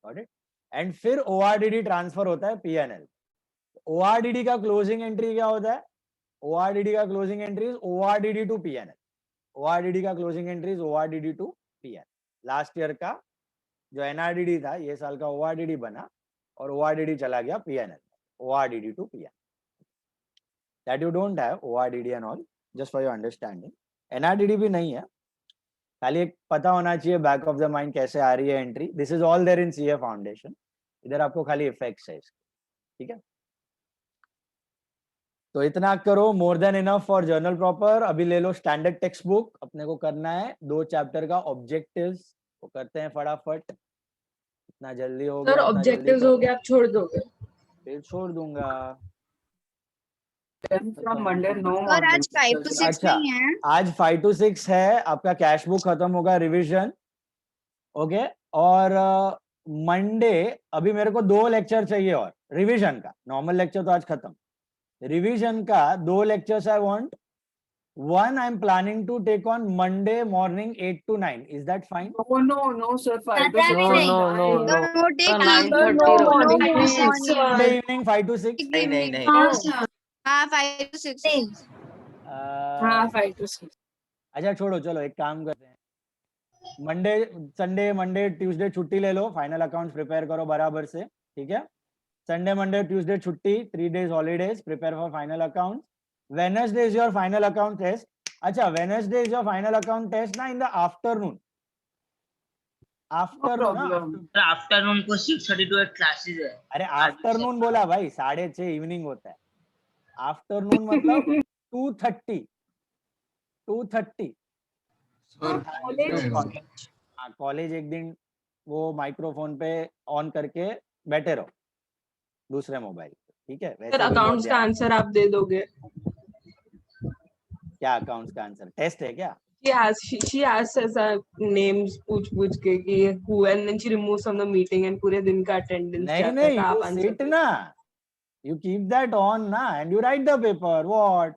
Got it? And फिर ORDD transfer होता है पीएनएल. ORDD का क्लोजिंग एंट्री क्या होता है? ORDD का closing entry ORDD to PNL. ORDD का closing entry ORDD to PNL. Last year का जो एनआरडीडी था ये साल का ORDD बना और ORDD चला गया PNL. ORDD to PNL. That you don't have ORDD and all, just for your understanding. NRDD भी नहीं है, खाली एक पता होना चाहिए बैक ऑफ द माइंड कैसे आ रही है entry. This is all there in CA foundation. इधर आपको खाली इफेक्ट्स है इसके. ठीक है, तो इतना करो, more than enough for journal proper. अभी ले लो स्टैंडर्ड टेक्स्ट बुक, अपने को करना है 2 चैप्टर का ऑब्जेक्टिव्स, वो करते हैं फटाफट. इतना जल्दी हो गया. सर ऑब्जेक्टिव्स हो गया, आप छोड़ दोगे? फिर छोड़ दूंगा. From Monday, no more. और आज 5 to 6 अच्छा, नहीं है. आज 5 to 6 है. आपका कैश बुक खत्म होगा, रिविजन. ओके, और मंडे अभी मेरे को 2 लेक्चर चाहिए और रिविजन का. नॉर्मल लेक्चर तो आज खत्म. रिविजन का 2 lectures I want. One I'm planning to take on Monday morning 8 to 9. Is that fine? No, sir. 5 to That 6. will No. No, take Sir, evening. 9:30 No, please. Monday evening 5 to 6. नहीं. हाँ sir. हाँ 5 to 6. Same. हाँ 5 to 6. अच्छा छोड़ो, चलो एक काम करते हैं. मंडे संडे मंडे ट्यूसडे छुट्टी ले लो, फाइनल अकाउंट्स प्रिपेयर करो बराबर से. ठीक है, संडे मंडे ट्यूसडे छुट्टी, 3 days holidays, prepare for final account. Wednesday is your final account test. अच्छा, Wednesday is your final account test ना in the afternoon. Afternoon afternoon को 6:30 to 8 क्लासेस है. अरे आफ्टरनून बोला भाई, 6:30 इवनिंग होता है. आफ्टरनून मतलब 2:30. कॉलेज एक दिन वो माइक्रोफोन पे ऑन करके बैठे रहो दूसरे मोबाइल पे. ठीक है, सर अकाउंट्स का आंसर आप दे दोगे? क्या अकाउंट्स का आंसर? टेस्ट है क्या? she asks us our names पूछ के कि who, and then she removes from the meeting and पूरे दिन का attendance नहीं जाता है, नहीं, तो आप you answer sit करो। ना, you keep that on ना, and you write the paper. What?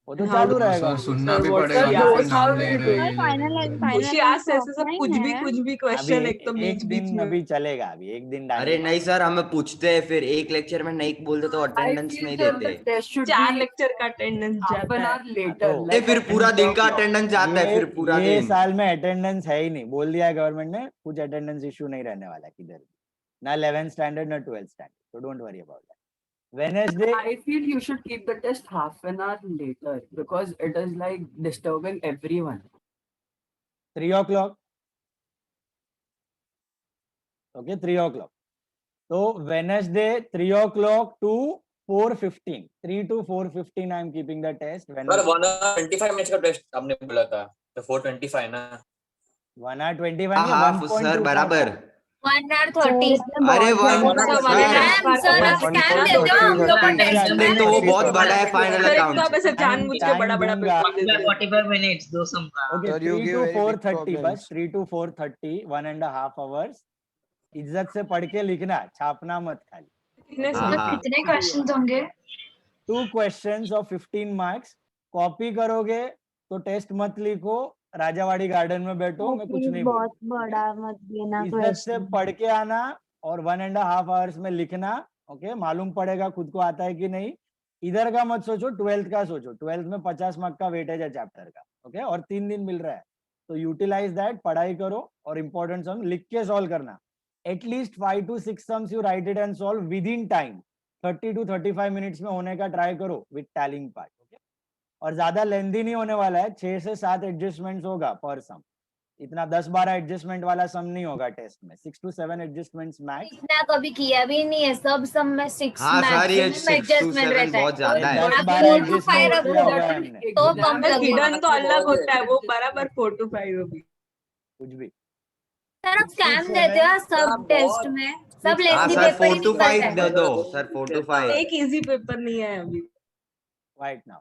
वो तो हाँ, चालू वो रहेगा. सर सुनना Sir, भी what पड़ेगा she ना, फिर asks, नाम how ले we रहे do हैं, it? ये ले रहे हैं। She asks ऐसे सब कुछ भी अभी question एक तो एक दिन बीच में। अभी चलेगा, अभी एक दिन अरे डालेंगे. नहीं सर, हमें पूछते हैं, फिर एक लेक्चर में नहीं बोलते तो I अटेंडेंस feel नहीं that देते. the test should 4 be lecture का अटेंडेंस half जाता an है। hour later. तो- नहीं, फिर पूरा दिन का clock. अटेंडेंस जाता है, फिर पूरा ये दिन. साल में अटेंडेंस है ही नहीं, बोल दिया है गवर्नमेंट ने, कुछ अटेंडेंस इशू नहीं रहने वाला किधर भी, ना 11th स्टैंडर्ड ना 12th standard, so don't worry about that. Wednesday, I feel you should keep the test half an hour later because it is like disturbing everyone. 3 o'clock. Okay, 3 o'clock. So Wednesday 3 o'clock to 4:15. 3 to 4:15 I am keeping the test. Sir Wednesday. 1 hour 25 minutes का test आपने बोला था, तो 4:25 ना. 1 hour 25 हाँ नहीं, हाँ 1.25 sir, बराबर. 1 hour 30. अरे सर, Scam, sir, आप scam देते हो हम लोग को टेस्ट नहीं में. तो वो बहुत बड़ा है फाइनल सर, एक तो अकाउंट. आप ऐसे जानबूझ के बड़ा-बड़ा पेपर देते हो। 45 minutes दो सम का. Okay, Sir, you 3 give to very big 4:30 बस, problems. 3 to 4:30, 1.5 hours. इज्जत से पढ़ के लिखना, छापना मत खाली. कितने हाँ, से- हाँ. कितने क्वेश्चंस होंगे? 2 questions of 15 marks. कॉपी करोगे तो टेस्ट मत लिखो, राजावाड़ी गार्डन में बैठो, मैं कुछ नहीं बहुत बोलूंगा. बड़ा मत देना इज्जत से question. पढ़ के आना और 1.5 hours में लिखना. ओके, मालूम पड़ेगा खुद को आता है कि नहीं. इधर का मत सोचो, 12th का सोचो. 12th में 50 मार्क का वेटेज है चैप्टर का. ओके, और 3 दिन मिल रहा है, तो यूटिलाइज दैट. पढ़ाई करो और इंपॉर्टेंट सम लिख के सॉल्व करना. At least 5 to 6 sums you right it and solve with in time. 30 to 35 minutes में होने का ट्राई करो विद टैलिंग पार्ट. ओके, और ज्यादा लेंथी नहीं होने वाला है. 6 से 7 एडजस्टमेंट्स होगा पर सम. इतना 10-12 एडजस्टमेंट वाला सम नहीं होगा टेस्ट में. 6 to 7 एडजस्टमेंट्स मैक्स. इतना कभी किया भी नहीं है, सब सम में 6 हाँ सर, ये मैक्सिमम 6 to एडजस्टमेंट 7 रहता है. बहुत ज्यादा है. 10-12 4 to 5 एडजस्टमेंट किया रखो, हुआ है हमने. तो कम सर, लगेगा. हिडन तो अलग होता है, वो बराबर 4 to 5 होगी। कुछ भी. सर आप स्कैम देते हो सब टेस्ट में, सब हाँ lengthy sir, paper 4 he to 5 निकलता दे है. दो सर, 4 to 5. एक इजी पेपर नहीं है अभी। Right now,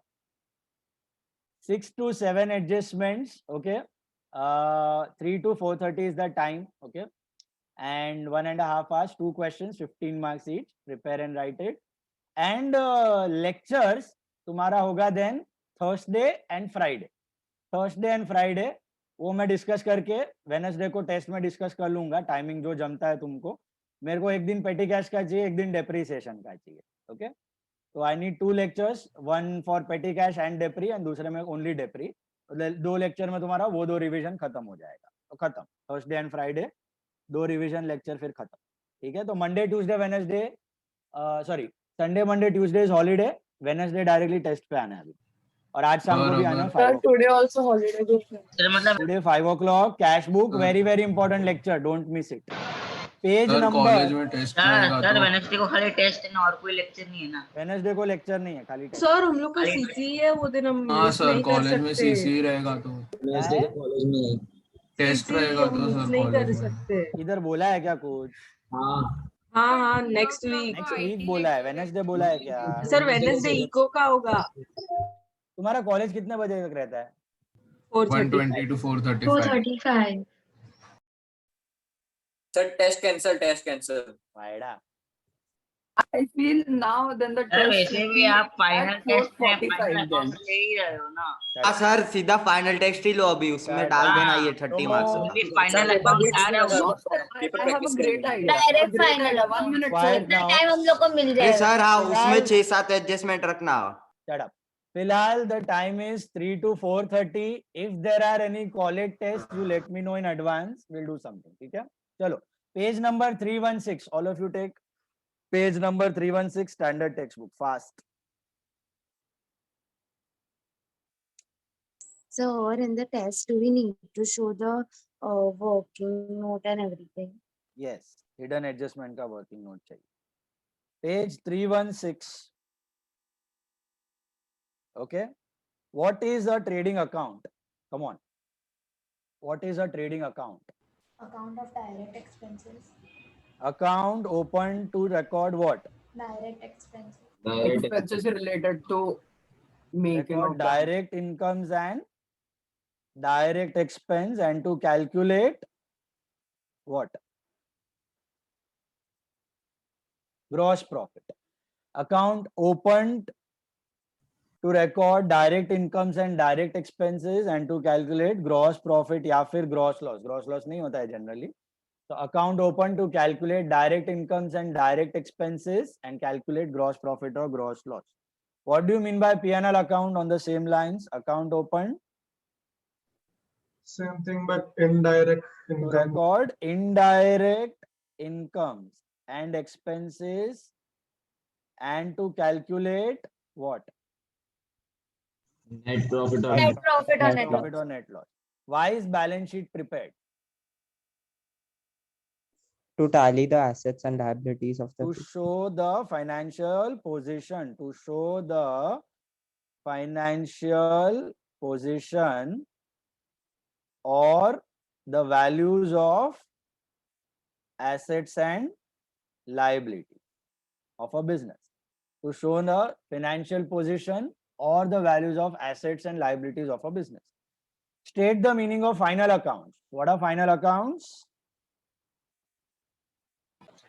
6 to 7 adjustments. Okay, 3 to 4:30 is the time. Okay, and 1.5 hours, 2 questions, 15 marks each. Prepare and write it. And lectures तुम्हारा होगा then Thursday and Friday. Thursday and Friday वो मैं discuss करके Wednesday को test में discuss कर लूंगा. Timing जो जमता है तुमको. मेरे को एक दिन पेटी कैश का चाहिए, एक दिन डेप्रीसिएशन का चाहिए. ओके, तो I need 2 lectures, one for petty cash and depre, and दूसरे में ओनली डेप्री. 2 लेक्चर में तुम्हारा वो 2 रिवीजन खत्म हो जाएगा. तो खत्म, Thursday and Friday 2 revision lecture, फिर खत्म. ठीक है, तो Monday Tuesday Wednesday, sorry Sunday Monday Tuesday is holiday. Wednesday directly test पे आना है अभी. और आज शाम को भी आना. Sir, today also holiday. Sir मतलब today 5 o'clock cash book, very very important lecture, don't miss it. Page sir college number. में टेस्ट सर रहेगा सर तो वेडनेसडे को खाली टेस्ट है ना, और कोई लेक्चर नहीं है ना. वेडनेसडे को लेक्चर नहीं है, खाली टेस्ट. सर हम लोग का सीसी है, वो दिन हम हाँ miss सर, नहीं कर कॉलेज में सकते। सीसी रहेगा तो कॉलेज में टेस्ट CC रहेगा हम तो miss सर नहीं कर कॉलेज में. सकते। इधर बोला है क्या कुछ? हाँ नेक्स्ट वीक। नेक्स्ट वीक बोला है, वेडनेसडे बोला है क्या? सर वेडनेसडे इको का होगा। तुम्हारा कॉलेज कितने बजे तक रहता है? 120 to 435. 4:35. Sir test cancel. वायड़ा. I feel now then the sir test वैसे should भी be आप फाइनल at टेस्ट में 4:45 फाइनल then. अकाउंट ले ही रहे हो ना. हाँ सर, सीधा फाइनल टेस्ट ही लो अभी, उसमें डाल देना ये 30 मार्क्स का. अभी फाइनल अकाउंट आ रहा है. I have a great idea. Direct A great final. idea. 1 minute Quiet sir. now. Time हम लोग को मिल अरे जाएगा. सर हाँ, उसमें 6-7 एडजस्टमेंट रखना. Shut up. फिलहाल the time is 3 to 4:30. If there are any college tests, you let me know in advance. We'll do something. ठीक है? चलो. Page number 316. All of you take page number 316 standard textbook fast. So, or in the test, do we need to show the working note and everything? Yes, hidden adjustment का working note चाहिए. Page 316. Okay. What is a trading account? Come on. What is a trading account? Account of direct expenses. Account opened to record what? Direct expenses. Expenses related to making Record of the- direct incomes and direct expense and to calculate what? Gross profit. Account opened to record direct incomes and direct expenses and to calculate gross profit या फिर gross loss. Gross loss नहीं होता है generally. So account open to calculate direct incomes and direct expenses and calculate gross profit or gross loss. What do you mean by P&L account on the same lines? Account open Same thing, but indirect to income. record indirect incomes and expenses and to calculate what? Net profit or Net profit or Net net profit loss. or net loss. Why is balance sheet prepared? To tally the assets and liabilities of the To business. show the financial position. To show the financial position or the values of assets and liability of a business. To show the financial position or the values of assets and liabilities of a business. State the meaning of final accounts. What are final accounts?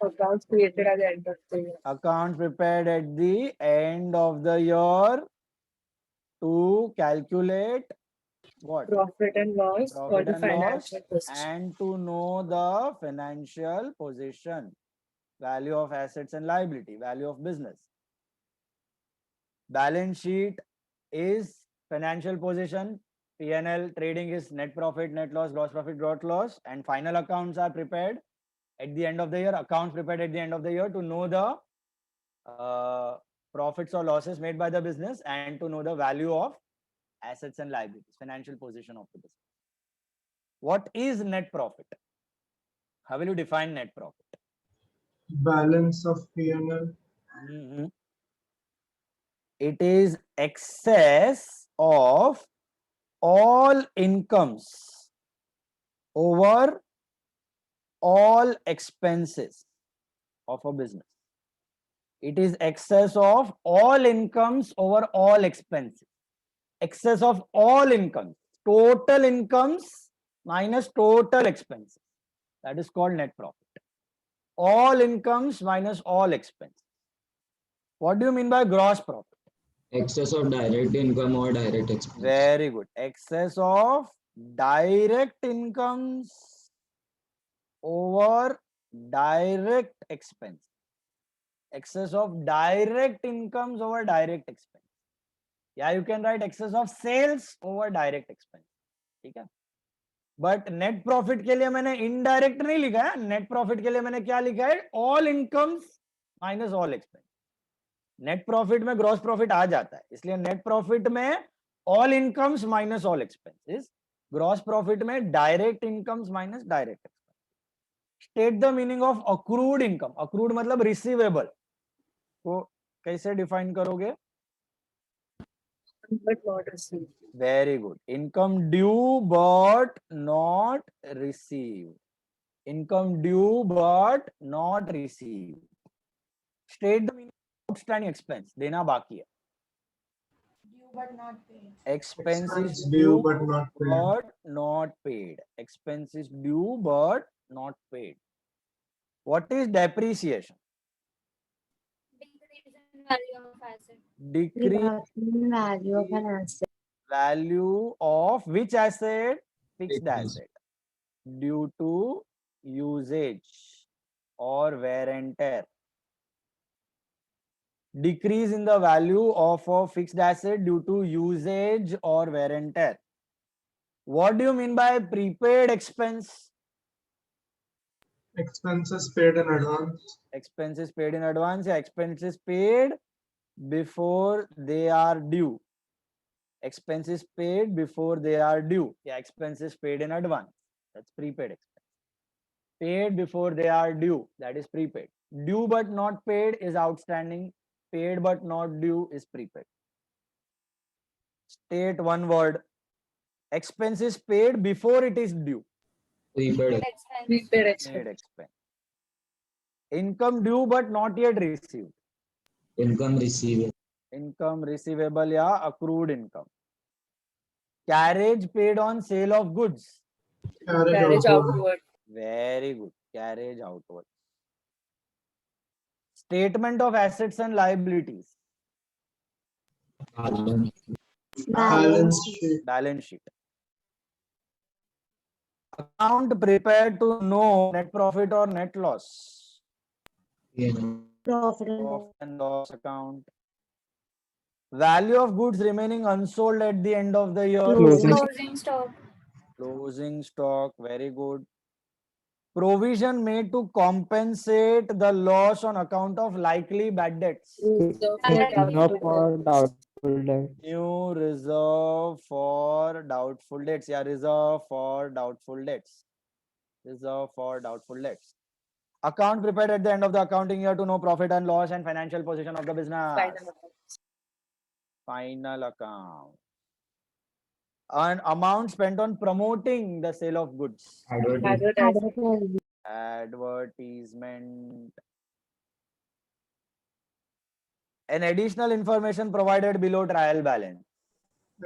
Accounts created at the end of the year. Accounts prepared at the end of the year to calculate what? Profit and loss or Profit the and loss financial position. and to know the financial position, value of assets and liability, value of business. Balance sheet is financial position, P&L, trading is net profit, net loss, gross profit, gross loss, and final accounts are prepared at the end of the year, accounts prepared at the end of the year to know the profits or losses made by the business and to know the value of assets and liabilities, financial position of the business. What is net profit? How will you define net profit? Balance of P&L. It is excess of all incomes over all expenses of a business. It is excess of all incomes over all expenses. Excess of all incomes, total incomes minus total expenses. That is called net profit. All incomes minus all expenses. What do you mean by gross profit? excess of direct income or direct expense. Very good. Excess of direct incomes over direct expense. Excess of direct incomes over direct expense. Yeah, you can write excess of sales over direct expense. ठीक है? But net profit के लिए मैंने indirect नहीं लिखा है. Net profit के लिए मैंने क्या लिखा है? All incomes minus all expense. Net profit में ग्रॉस प्रॉफिट आ जाता है, इसलिए नेट प्रॉफिट में all incomes minus all expenses, gross profit में direct incomes minus direct expense. State the meaning of accrued income. Accrued मतलब रिसीवेबल. तो कैसे डिफाइन करोगे? But not received. Very good. Income due but not receive. Income due but not receive. State the meaning outstanding expense, देना बाकी है. Due but not paid. Expenses Expense due but not paid. but not paid. Expenses due but not paid. What is depreciation? Decrease in value of asset. Decrease Reduction in value of an asset. value of which asset? Fixed Fixed asset. asset. Due to usage or wear and tear. Decrease in the value of a fixed asset due to usage or wear and tear. What do you mean by prepaid expense? Expenses paid in advance. Expenses paid in advance या expenses paid before they are due. Expenses paid before they are due या expenses paid in advance. That's prepaid expense. Paid before they are due. That is prepaid. Due but not paid is outstanding. Paid but not due is prepaid. State one word. Expenses paid before it is due. Prepaid. Expense. Prepaid Paid expense. expense. Income due but not yet received. Income receivable. Income receivable या accrued income. Carriage paid on sale of goods. Carriage outward. Very good. Carriage outward. Statement of assets and liabilities. Balance sheet. Balance sheet. Account prepared to know net profit or net loss. Profit and Profit loss. and loss account. Value of goods remaining unsold at the end of the year. Closing. Closing stock. Closing stock. Very good. Provision made to compensate the loss on account of likely bad debts. Reserve for doubtful debt. New reserve for doubtful debts. Yeah, reserve for doubtful debts. Reserve for doubtful debts. Account prepared at the end of the accounting year to know profit and loss and financial position of the business. Final account. An amount spent on promoting the sale of goods. Advertising. Advertisement. An additional information provided below trial balance.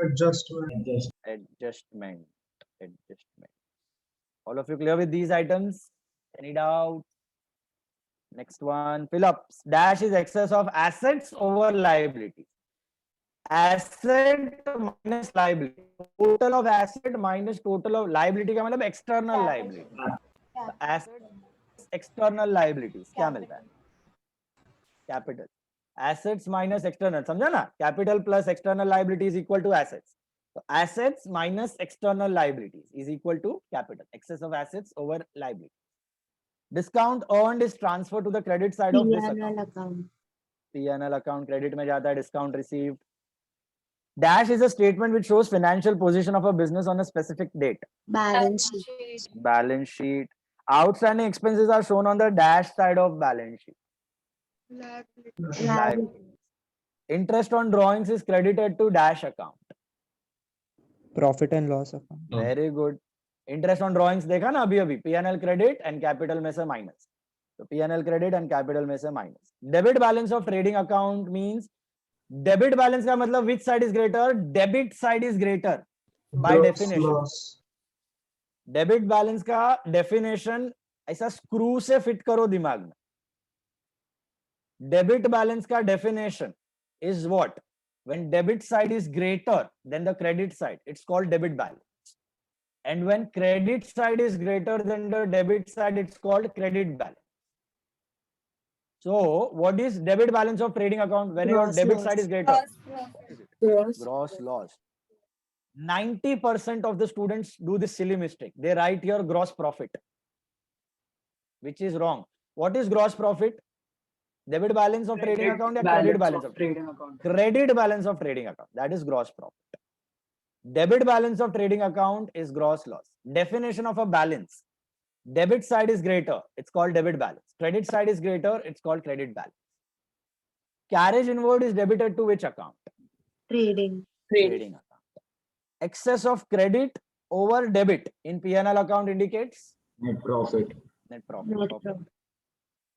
Adjustment. Adjustment. All of you clear with these items? Any doubt? Next one. Fill up. Dash is excess of assets over liability. Asset minus liability. Total of asset minus total of liability का मतलब external liability. Asset external liabilities क्या मिलता है? Capital. Assets minus external. समझा ना? Capital plus external liabilities equal to assets. So assets minus external liabilities is equal to capital. Excess of assets over liability. Discount earned is transferred to the credit side of this account. account. P&L account credit में जाता है, discount received. Dash is a statement which shows financial position of a business on a specific date. Balance sheet. Balance sheet. Outstanding expenses are shown on the dash side of balance sheet. Liabilities. Interest on drawings is credited to dash account. Profit and loss account. Very good. Interest on drawings देखा ना अभी अभी P&L credit and capital में से minus. So P&L credit and capital में से minus. Debit balance of trading account means debit balance का मतलब which side is greater? Debit side is greater by Gross definition. loss. Debit balance का definition ऐसा screw से fit करो दिमाग में. Debit balance का definition is what? When debit side is greater than the credit side, it's called debit balance. And when credit side is greater than the debit side, it's called credit balance. So, what is debit balance of trading account? When your Gross debit loss. side is greater, Gross. gross loss. 90% of the students do this silly mistake. They write here gross profit, which is wrong. What is gross profit? Debit balance of trading account or credit balance of trading account. credit balance of trading account. That is gross profit. Debit balance of trading account is gross loss. Definition of a balance. Debit side is greater, it's called debit balance. Credit side is greater, it's called credit balance. Carriage inward is debited to which account? Trading. Trading account. Excess of credit over debit in P&L account indicates Net profit. net profit. Net Okay. profit.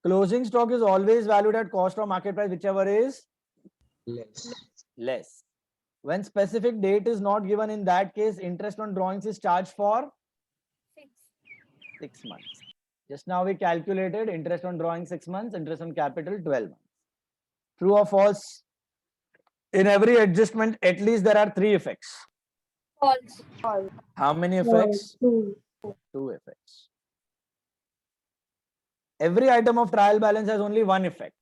Closing stock is always valued at cost or market price, whichever is less. When specific date is not given, in that case, interest on drawings is charged for 6 months. Just now we calculated interest on drawing 6 months, interest on capital 12 months. True or false? In every adjustment, at least there are 3 effects. False. How many effects? Two. 2 effects. Every item of trial balance has only 1 effect.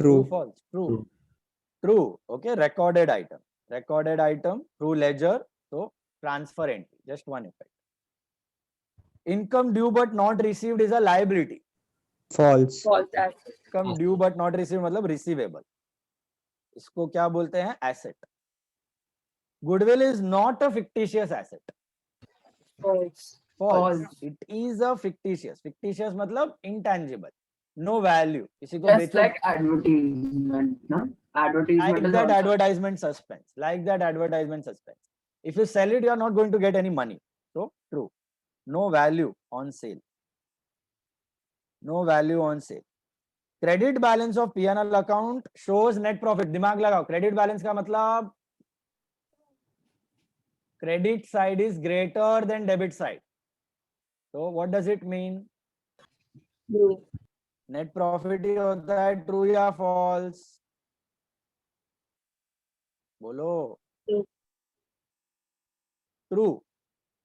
True. False. True. True. Okay. Recorded item. Recorded item. True ledger. So transfer entry. Just 1 effect. Income due but not received is a liability. False. False. Asset. Income due but not received मतलब receivable. इसको क्या बोलते हैं? Asset. Goodwill is not a fictitious asset. False. False. It is a fictitious. Fictitious मतलब intangible. No value. किसी को Just बेचो. like advertisement, no? Advertisement Like is that also- advertisement suspense. Like that advertisement suspense. If you sell it, you are not going to get any money. So true. No value on sale. No value on sale. Credit balance of P&L account shows net profit. दिमाग लगाओ. Credit balance का मतलब credit side is greater than debit side. So what does it mean? True. Net profit ही होता है true या false? बोलो. True. True.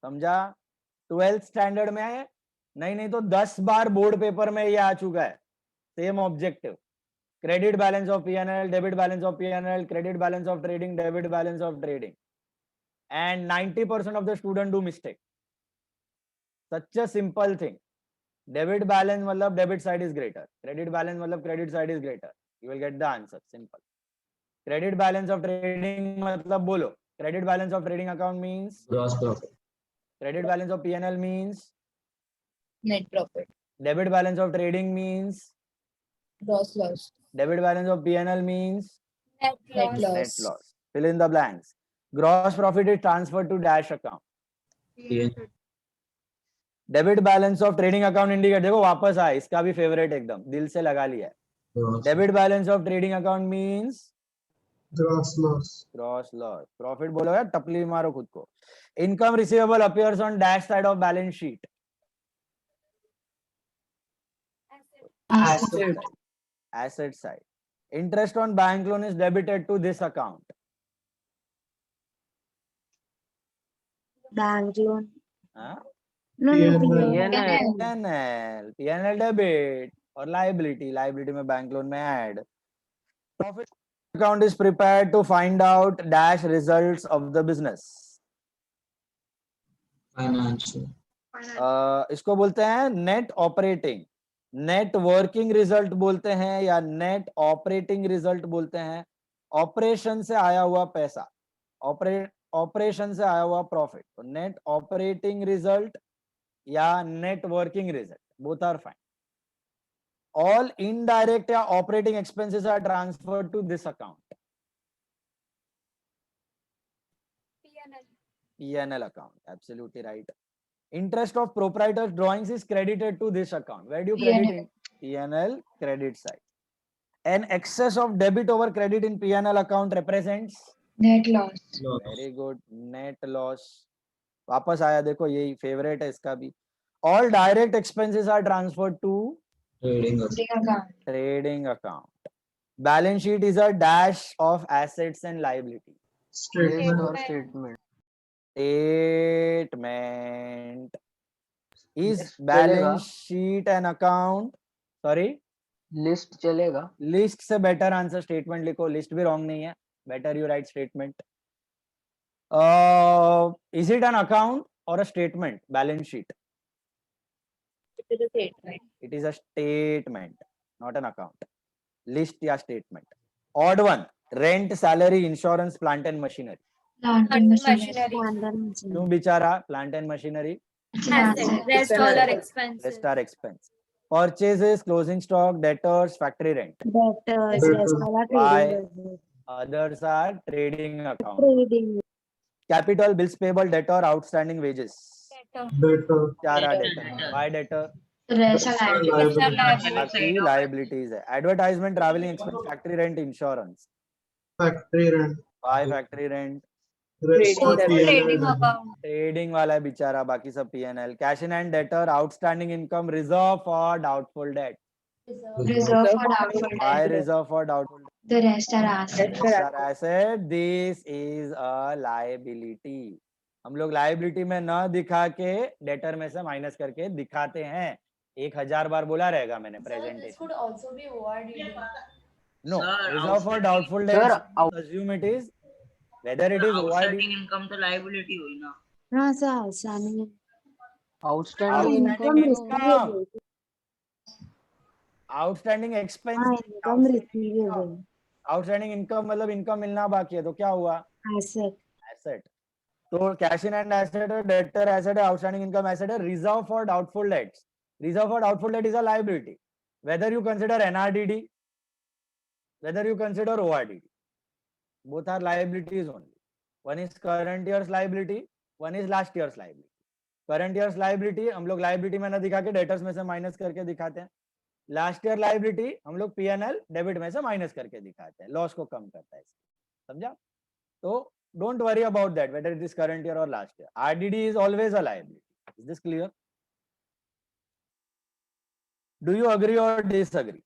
समझा? 12th standard में है, नहीं तो 10 बार बोर्ड पेपर में ये आ चुका है. Same objective. Credit balance of P&L, debit balance of P&L, credit balance of trading, debit balance of trading. And 90% of the student do mistake. Such a simple thing. Debit balance मतलब debit side is greater. Credit balance मतलब credit side is greater. You will get the answer. Simple. Credit balance of trading मतलब बोलो. Credit balance of trading account means Gross profit. credit balance of P&L means Net profit. debit balance of trading means Gross loss. debit balance of P&L means Net loss. net loss. Fill in the blanks. Gross profit is transferred to dash account. Debit balance of trading account indicate देखो वापस आए, इसका भी favourite एकदम दिल से लगा लिया है. Debit balance of trading account means Gross loss. Gross loss. Profit बोलो यार, टपली मारो खुद को. Income receivable appears on dash side of balance sheet. Asset. Asset side. Interest on bank loan is debited to this account. Bank loan. Huh? No, P&L. PNL. PNL debit और liability. Liability में bank loan में add. Profit account is prepared to find out dash results of the business. Financial. इसको बोलते हैं net operating. Net working result बोलते हैं या net operating result बोलते हैं. ऑपरेशन से आया हुआ पैसा, ऑपरेशन से आया हुआ प्रॉफिट. तो नेट ऑपरेटिंग रिजल्ट या net working result, both are fine. All indirect या operating expenses are transferred to this account. P&L account. Absolutely right. Interest of proprietor's drawings is credited to this account. Where do you credit it? P&L credit side. An excess of debit over credit in P&L account represents Net loss. very good net loss. वापस आया देखो, यही favourite है इसका भी. All direct expenses are transferred to Trading. trading account. Balance sheet is a dash of assets and liability. Statement. Or statement. Statement. Is List balance sheet an account? Sorry? List चलेगा. List से better answer statement लिखो. List भी wrong नहीं है. Better you write statement. Is it an account or a statement? Balance sheet. It is a statement. It is a statement, not an account. List या statement. Odd one. Rent, salary, insurance, plant and machinery. Plant and machinery. क्यों बेचारा? Plant and machinery. Asset. Rest all are expenses. Rest are expense. Purchases, closing stock, debtors, factory rent. Debtors. Yes, all are Why? trading. Others are trading account. Trading. Capital, bills payable, debtor, outstanding wages. Debtor. चार are debtor. Why debtor? Rest are liabilities. बाकी liabilities है. Advertisement, traveling expense, factory rent, insurance. Factory rent. Why factory rent? Rest of Trading P&L. account. Trading वाला है बेचारा, बाकी सब P&L. Cash in hand, debtor, outstanding income, reserve for doubtful debt. Reserve for doubtful Why debt. reserve for doubtful debt? The rest are assets. Rest are asset. This is a liability. हम लोग liability में ना दिखा के debtor में से minus करके दिखाते हैं. 1000 बार बोला रहेगा मैंने Sir, this presentation. could also be ORDD. No, Sir, reserve for doubtful Sir, debt. Assume it is. Whether it is OID. Outstanding income तो लायबिलिटी हुई ना. हाँ sir, outstanding. Outstanding Outstanding income. income. Outstanding expense. हाँ, income receivable. Outstanding income मतलब income मिलना बाकी है, तो क्या हुआ? Asset. Asset. तो cash in hand asset है, debtor asset है, outstanding income asset है. Reserve for doubtful debts. Reserve for doubtful debt is a liability. Whether you consider NRDD, whether you consider ORDD, both are liabilities only. One is current year's liability, one is last year's liability. Current year's liability हम लोग liability में ना दिखा के debtors में से minus करके दिखाते हैं. लास्ट ईयर लाइबिलिटी हम लोग P&L डेबिट में से माइनस करके दिखाते हैं. लॉस को कम करता है. समझा? तो Don't worry about that, whether it is current year or last year. RDD is always a liability. Is this clear? Do you agree or disagree?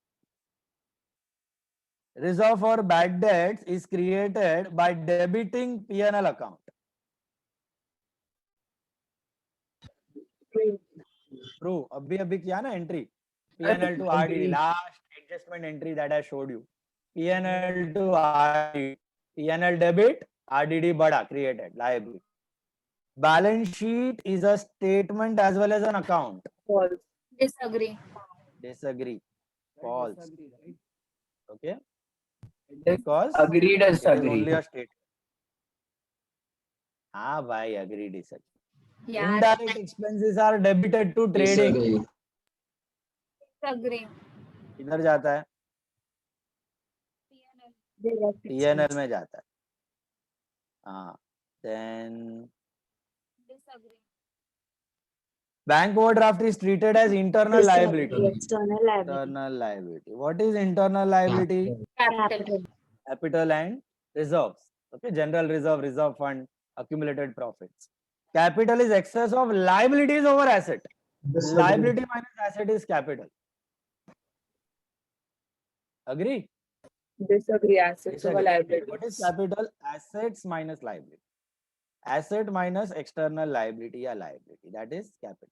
Reserve for bad debts is created by debiting P&L account. True. अभी किया ना entry. P&L to RDD, last adjustment entry that I showed you. P&L to RDD, P&L debit, RDD bada created liability. Balance sheet is a statement as well as an account. False. Disagree. Disagree. False. Disagree, right? Okay. Dis- Because Agree, it is disagree. only a statement. हाँ भाई, agree, disagree. Yeah. Indirect expenses are debited to trading. Disagree. Disagree. किधर जाता है? Direct P&L expense. में जाता है. हाँ. Then Disagree. bank overdraft is treated as internal Disagree. liability. External liability. Internal liability. What is internal liability? Capital. Capital and reserves. Okay, general reserve, reserve fund, accumulated profits. Capital is excess of liabilities over asset. Disagree. Liability minus asset is capital. Agree? Disagree. Assets over Disagree. liabilities. What is capital? Assets minus liability. Asset minus external liability or liability. That is capital.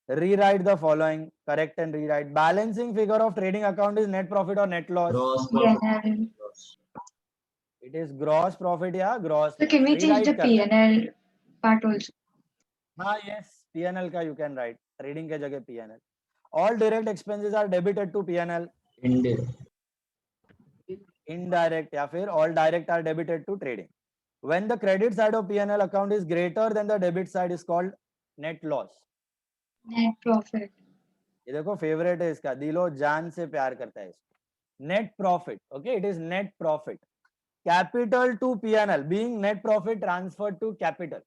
Rewrite the following. Correct and rewrite. Balancing figure of trading account is net profit or net loss? Gross Yeah. profit. It is gross profit, yeah, gross. So can we loss. change the Rewrite करना है. P&L part also? हाँ, yes, P&L का you can write. Trading के जगह P&L. All direct expenses are debited to P&L. Indirect. Indirect या फिर all direct are debited to trading. When the credit side of P&L account is greater than the debit side is called net loss. Net profit. ये देखो favourite है इसका, दिलो जान से प्यार करता है इसको. Net profit. Okay, it is net profit. Capital to P&L being net profit transferred to capital.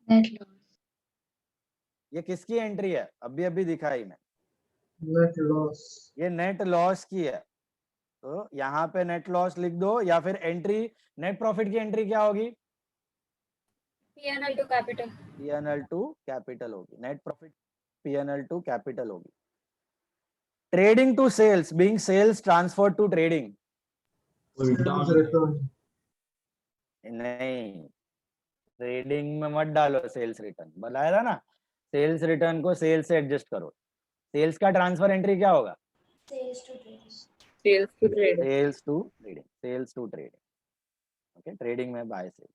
Net loss. ये किसकी एंट्री है? अभी अभी दिखाई मैं. Net loss. ये नेट लॉस की है. तो यहाँ पे नेट लॉस लिख दो या फिर एंट्री नेट प्रॉफिट की एंट्री क्या होगी? P&L to capital. P&L to capital होगी. Net profit P&L to capital होगी. Trading to sales being sales transfer to trading. Sales return. नहीं, ट्रेडिंग में मत डालो सेल्स रिटर्न. बताया था ना, सेल्स रिटर्न को सेल्स से एडजस्ट करो. सेल्स का ट्रांसफर एंट्री क्या होगा? Sales to trading. Sales to trading. Sales to trading. Sales to trading. Okay, trading में by sales.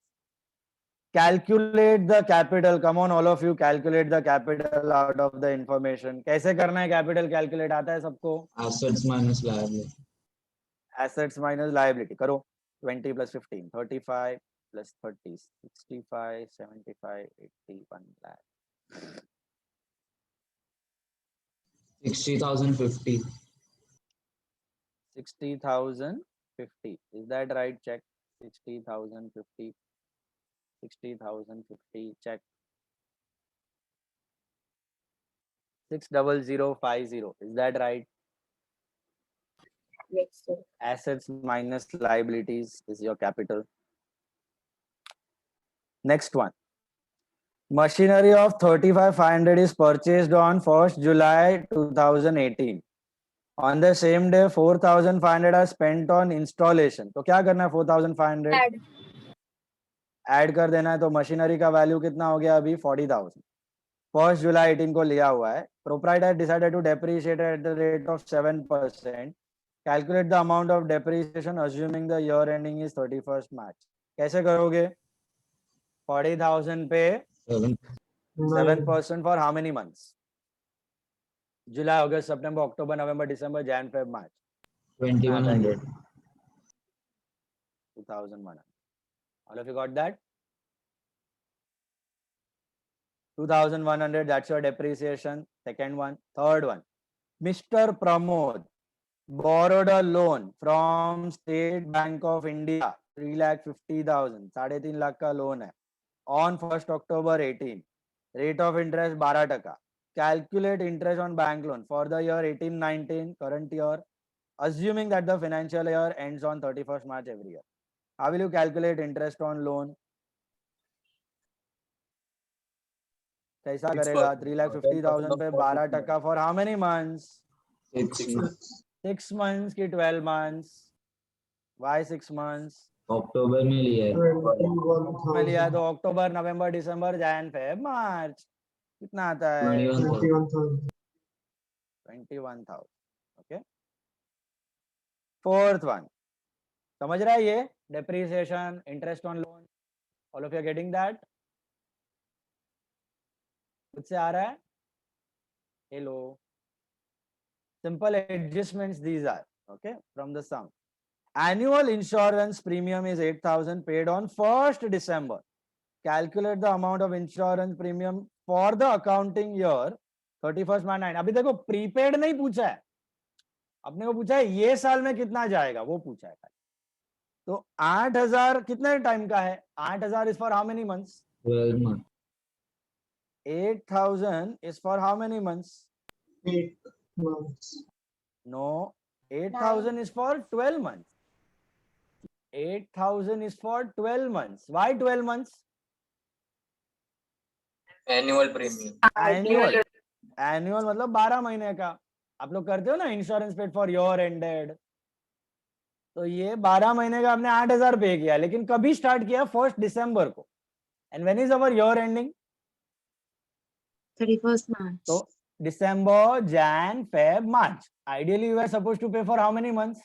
Calculate the capital. Come on, all of you, calculate the capital out of the information. कैसे करना है capital calculate? आता है सबको? Assets minus liability. Assets minus liability. करो. 20 plus 15, 35 plus 30, 65, 75, 80, 1 lakh. 60,050. 60,050. Is that right? Check. 60,050. 60,050. Check. 60050. Is that right? Yes, sir. Assets minus liabilities is your capital. Next one. Machinery of 35,500 is purchased on 1st July 2018. On the same day, 4,500 are spent on installation. तो क्या करना है? 4,500 Add. Add कर देना है. तो machinery का value कितना हो गया अभी? 40,000. 1st July 18 को लिया हुआ है. Proprietor decided to depreciate at the rate of 7%. Calculate the amount of depreciation assuming the year ending is 31st March. कैसे करोगे? 40,000 पे 7% for how many months? July, August, September, October, November, December, Jan, Feb, March. 2,100. 2,100. All of you got that? 2,100, that's your depreciation. Second one. Third one. Mr. Pramod borrowed a loan from State Bank of India. 3,50,000. 3.5 lakh का loan है. On 1st October 18. Rate of interest 12%. Calculate interest on bank loan for the year 18-19, current year, assuming that the financial year ends on 31st March every year. How will you calculate interest on loan? कैसा करेगा? 3,50,000 पे 12% for how many months? 6 months. 6 months की 12 months. Why 6 months? अक्टूबर में लिया है. में लिया तो अक्टूबर, नवंबर, दिसंबर, जैन, फेब, मार्च. कितना आता है? 21,000. 21,000. ओके. फोर्थ वन, समझ रहा है ये? Depreciation, interest on loan, all of you are getting that? खुद से आ रहा है? Hello. Simple adjustments these are, okay, from the sum. Annual insurance premium is 8,000 paid on 1st December. Calculate the amount of insurance premium for the accounting year 31st March 9. अभी देखो prepaid नहीं पूछा है, अपने को पूछा है ये साल में कितना जाएगा, वो पूछा है. तो 8,000 कितने टाइम का है? 8,000 is for how many months? 12 months. 8,000 is for how many months? 8 months. No, 8,000 is for 12 months. 8,000 is for 12 months. Why 12 months? Annual premium. Annual. Annual मतलब 12 महीने का. आप लोग करते हो ना insurance paid for year ended. तो ये 12 महीने का आपने 8,000 पे किया, लेकिन कभी स्टार्ट किया? 1st December को. And when is our year ending? 31st March. तो December, Jan, Feb, March. Ideally, you are supposed to pay for how many months?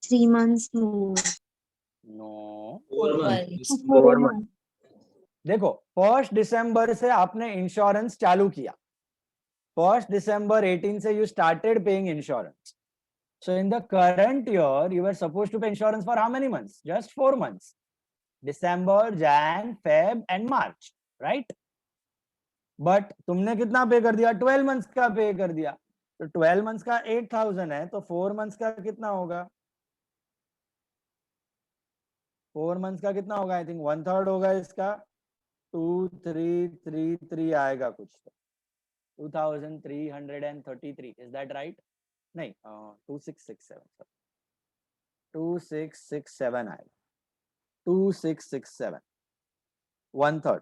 3 months more. No. 4 months. 4 months. देखो 1st December से आपने insurance चालू किया. 1st December 18 से you started paying insurance. So in the current year, you were supposed to pay insurance for how many months? Just 4 months. December, Jan, Feb and March, right? But तुमने कितना पे कर दिया? 12 months का पे कर दिया. तो 12 months का 8,000 है, तो 4 months का कितना होगा? 4 months का कितना होगा? I think 1/3 होगा इसका. 2,333 आएगा कुछ तो. 2,333. Is that right? नहीं, 2667. 2667 आएगा. 2667. 1/3.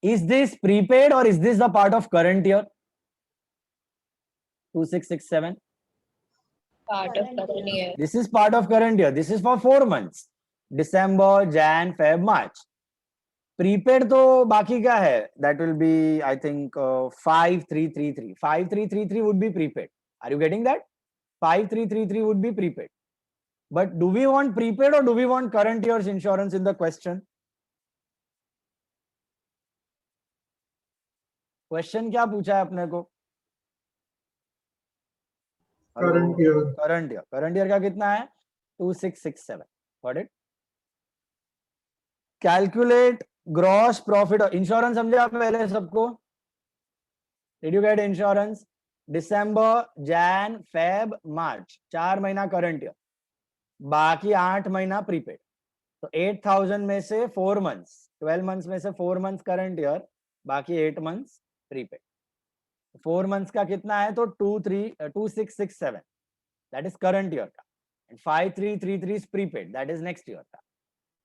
Is this prepaid or is this the part of current year? 2667. Part of current year. This is part of current year. This is for 4 months. December, Jan, Feb, March. Prepaid तो बाकी का है. That will be, I think, 5,333. 5,333 would be prepaid. Are you getting that? 5,333 would be prepaid. But do we want prepaid or do we want current year's insurance in the question? Question क्या पूछा है अपने को? Current year. Current year. Current year का कितना है? 2667. Got it? Calculate gross profit. Insurance समझे आप पहले सबको? Did you get insurance? December, Jan, Feb, March. 4 महीना current year. बाकी 8 महीना prepaid. तो 8,000 में से 4 months, 12 months में से 4 months current year, बाकी 8 months prepaid. 4 months का कितना है? तो 2667. That is current year का. And 5,333 is prepaid. That is next year का.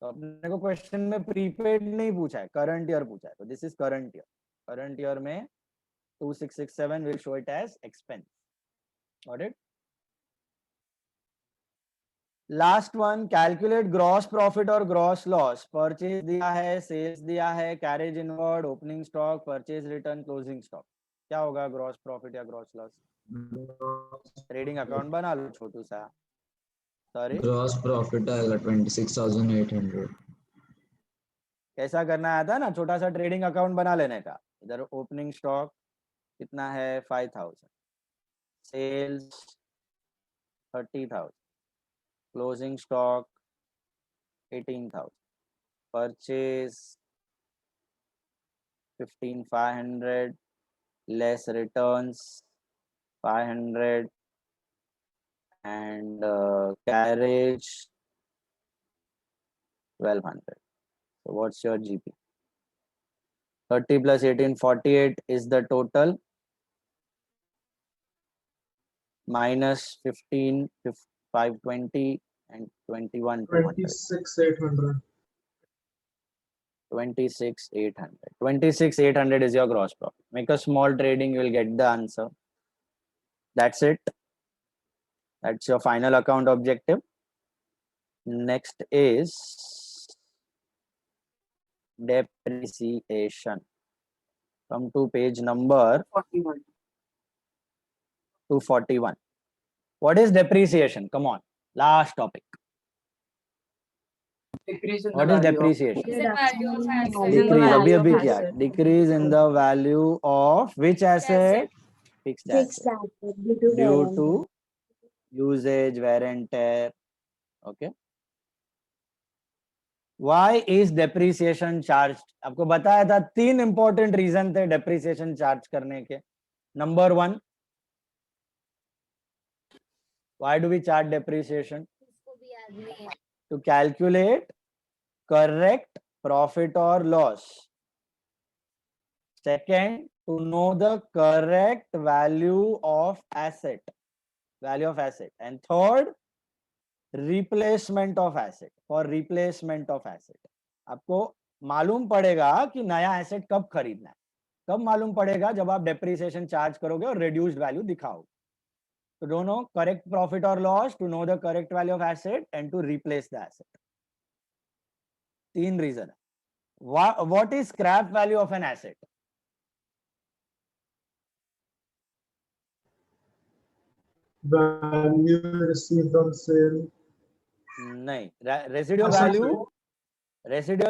तो अपने को क्वेश्चन में प्रीपेड नहीं पूछा है, करंट ईयर पूछा है. तो this is current year. Current year में 2667 will show it as expense. Got it? Last one, calculate gross profit और ग्रॉस लॉस. परचेज दिया है, सेल्स दिया है, carriage inward, opening stock, purchase return, closing stock. क्या होगा ग्रॉस प्रॉफिट या gross loss? Trading account बना लो छोटू सा. सॉरी, Gross profit आएगा 26,800. कैसा करना आया था ना, छोटा सा ट्रेडिंग अकाउंट बना लेने का. इधर ओपनिंग स्टॉक कितना है? 5,000. Sales 30,000. Closing stock 18,000. Purchase 15,500. Less returns 500. and carriage 1,200. So what's your GP? 30 plus 18, 48 is the total. minus 15, 520 and 21 200. 26,800. 26,800. 26,800 is your gross profit. Make a small trading, you will get the answer. That's it. That's your final account objective. Next is depreciation. Come to page number 41. 241. What is depreciation? Come on, last topic. Decrease in What the is value of depreciation? Is the value of asset. Decrease in the Decrease. value अभी of अभी क्या? asset. Decrease in the value of which asset? Fixed Fixed asset. asset due to wear Due and tear. to usage, wear and tear. Okay. Why is depreciation charged? आपको बताया था 3 important reason थे depreciation charge करने के. Number 1, why do we charge depreciation? इसको भी याद नहीं है. To calculate correct profit or loss. Second, to know the correct value of asset. And third, replacement of asset. For replacement of asset. आपको मालूम पड़ेगा कि नया एसेट कब खरीदना है. कब मालूम पड़ेगा? जब आप डेप्रिसिएशन चार्ज करोगे और रिड्यूस्ड वैल्यू दिखाओगे. तो डू नो करेक्ट प्रॉफिट और loss, to know the correct value of asset and to replace the asset. 3 reason है. What is scrap value of an asset? Value received on sale. नहीं. Residual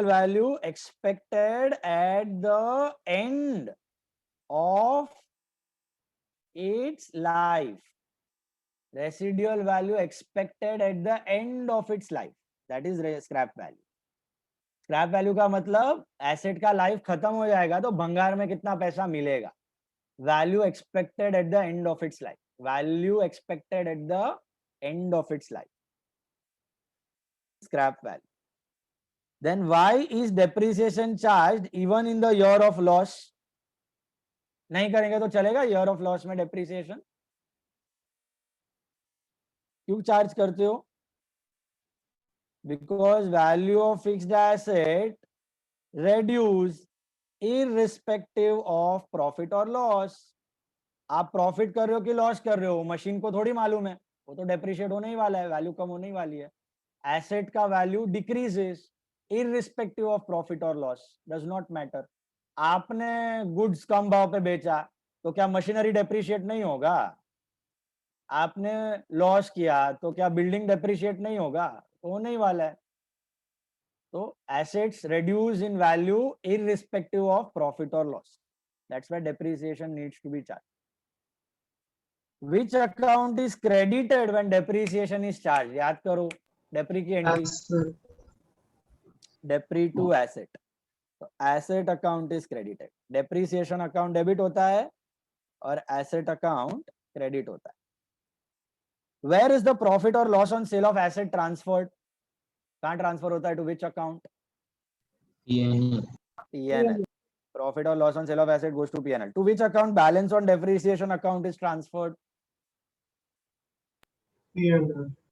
value expected at the end of its life. Residual value expected at the end of its life. That is scrap value. Scrap value का मतलब asset का life खत्म हो जाएगा तो भंगार में कितना पैसा मिलेगा. Value expected at the end of its life. Value expected at the end of its life. Scrap value. Then why is depreciation charged even in the year of loss? नहीं करेंगे तो चलेगा year of loss में depreciation? क्यों charge करते हो? Because value of fixed asset reduce irrespective of profit or loss. आप profit कर रहे हो कि लॉस कर रहे हो, मशीन को थोड़ी मालूम है. वो तो डेप्रिशिएट होने ही वाला है, वैल्यू कम होने ही वाली है. एसेट का value decreases irrespective of profit or loss. Does not matter. आपने गुड्स कम भाव पे बेचा तो क्या मशीनरी डेप्रिशिएट नहीं होगा? आपने लॉस किया तो क्या बिल्डिंग डेप्रिशिएट नहीं होगा? तो होने ही वाला है. तो assets reduce in value irrespective of profit or loss. That's why depreciation needs to be charged. Which account is credited when depreciation is charged? याद करो, डेप्री की एंट्री. Depre to asset. तो asset account is credited. Depreciation account debit होता है और asset account credit होता है. वेयर इज द प्रॉफिट और loss on sale of asset transferred? कहां ट्रांसफर होता है? To which account? P&L. Profit or loss on sale of asset goes to P&L. To which account balance on depreciation account is transferred? P&L.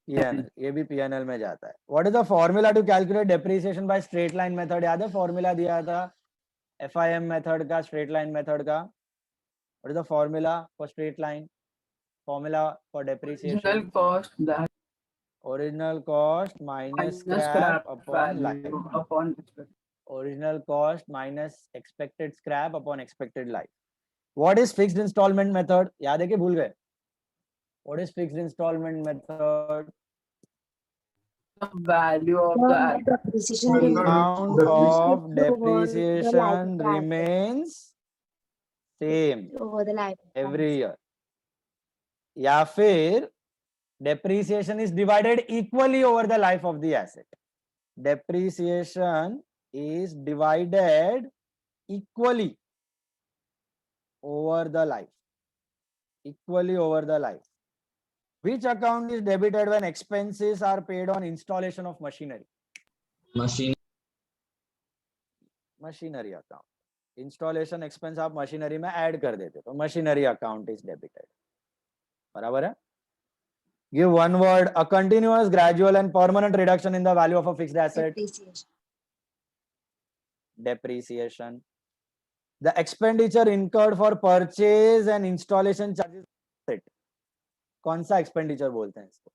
P&L. ये भी P&L में जाता है. What is the formula to calculate depreciation by straight line method? याद है formula दिया था FIM method का, straight line method का. What is the formula for straight line? Formula for depreciation. Original cost minus scrap upon life. Original cost minus expected scrap upon expected life. What is fixed installment method? याद है कि भूल गए? What is fixed installment method? The value of the amount of depreciation remains same over the life every year. या फिर depreciation is divided equally over the life of the asset. Depreciation is divided equally over the life. Equally over the life. Which account is debited when expenses are paid on installation of machinery? Machinery account. Installation expense आप machinery में add कर देते तो machinery account is debited. बराबर है? Give one word. A continuous, gradual, and permanent reduction in the value of a fixed asset. Depreciation. Depreciation. The expenditure incurred for purchase and installation charges. कौन सा expenditure बोलते हैं इसको?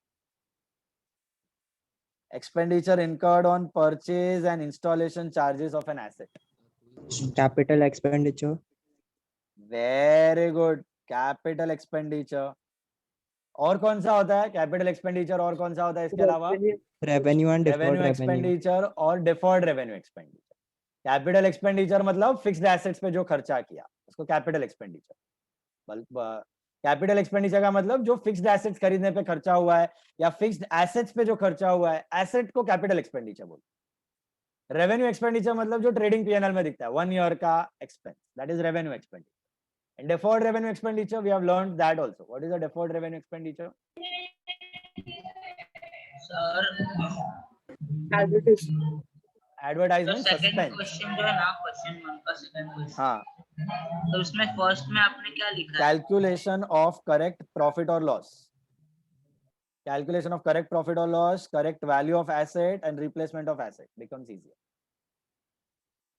Expenditure incurred on purchase and installation charges of an asset. Capital expenditure. Very good. Capital expenditure. और कौन सा होता है कैपिटल एक्सपेंडिचर? और कौन सा होता है इसके अलावा? Revenue and deferred revenue revenue. Expenditure और deferred revenue expenditure. Capital expenditure मतलब फिक्स्ड एसेट्स पे जो खर्चा किया उसको कैपिटल एक्सपेंडिचर. कैपिटल एक्सपेंडिचर का मतलब जो फिक्स्ड एसेट्स खरीदने पे खर्चा हुआ है या फिक्स्ड एसेट्स पे जो खर्चा हुआ है, एसेट को कैपिटल एक्सपेंडिचर बोलते हैं. रेवेन्यू एक्सपेंडिचर मतलब जो ट्रेडिंग पीएनएल में दिखता है, 1 ईयर का expense, that is revenue expenditure. And deferred revenue expenditure, we have learned that also. What is a deferred revenue expenditure? Sir Advertisement. Advertisement second suspense. Question जो है ना, question 1 का सेकंड क्वेश्चन, हाँ. तो उसमें फर्स्ट में आपने क्या लिखा है? Calculation of correct profit or loss. Calculation of correct profit or loss, correct value of asset and replacement of asset becomes easier.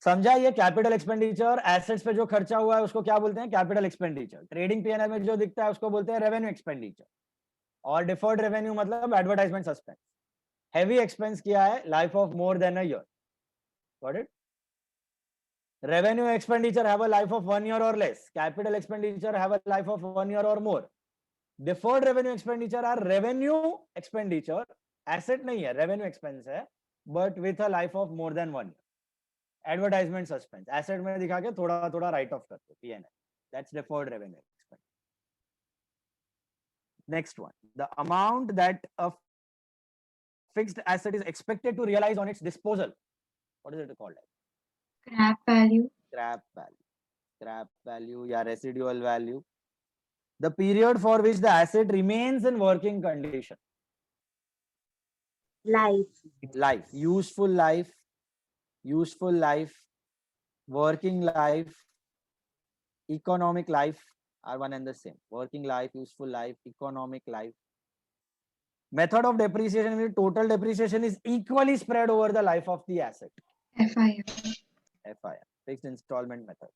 समझा? ये कैपिटल एक्सपेंडिचर, एसेट्स पे जो खर्चा हुआ है उसको क्या बोलते हैं? Capital expenditure. ट्रेडिंग पीएनएल में जो दिखता है उसको बोलते हैं रेवेन्यू एक्सपेंडिचर. और डिफर्ड रेवेन्यू मतलब एडवर्टाइजमेंट सस्पेंस. हैवी एक्सपेंस किया है, life of more than a year. Got it? Revenue expenditure have a life of 1 year or less. Capital expenditure have a life of 1 year or more. Deferred revenue expenditure are revenue expenditure, asset नहीं है, revenue expense है, but with a life of more than 1 year. Advertisement suspense, asset में दिखा के थोड़ा थोड़ा write off करते PNL. That's deferred revenue expense. Next one, the amount that a fixed asset is expected to realise on its disposal. What is it called? Scrap value. Scrap value. Scrap value या residual value. The period for which the asset remains in working condition. Life. Life, useful life, working life, economic life are one and the same. Working life, useful life, economic life. Method of depreciation with total depreciation is equally spread over the life of the asset. FIF. FIF, fixed installment method.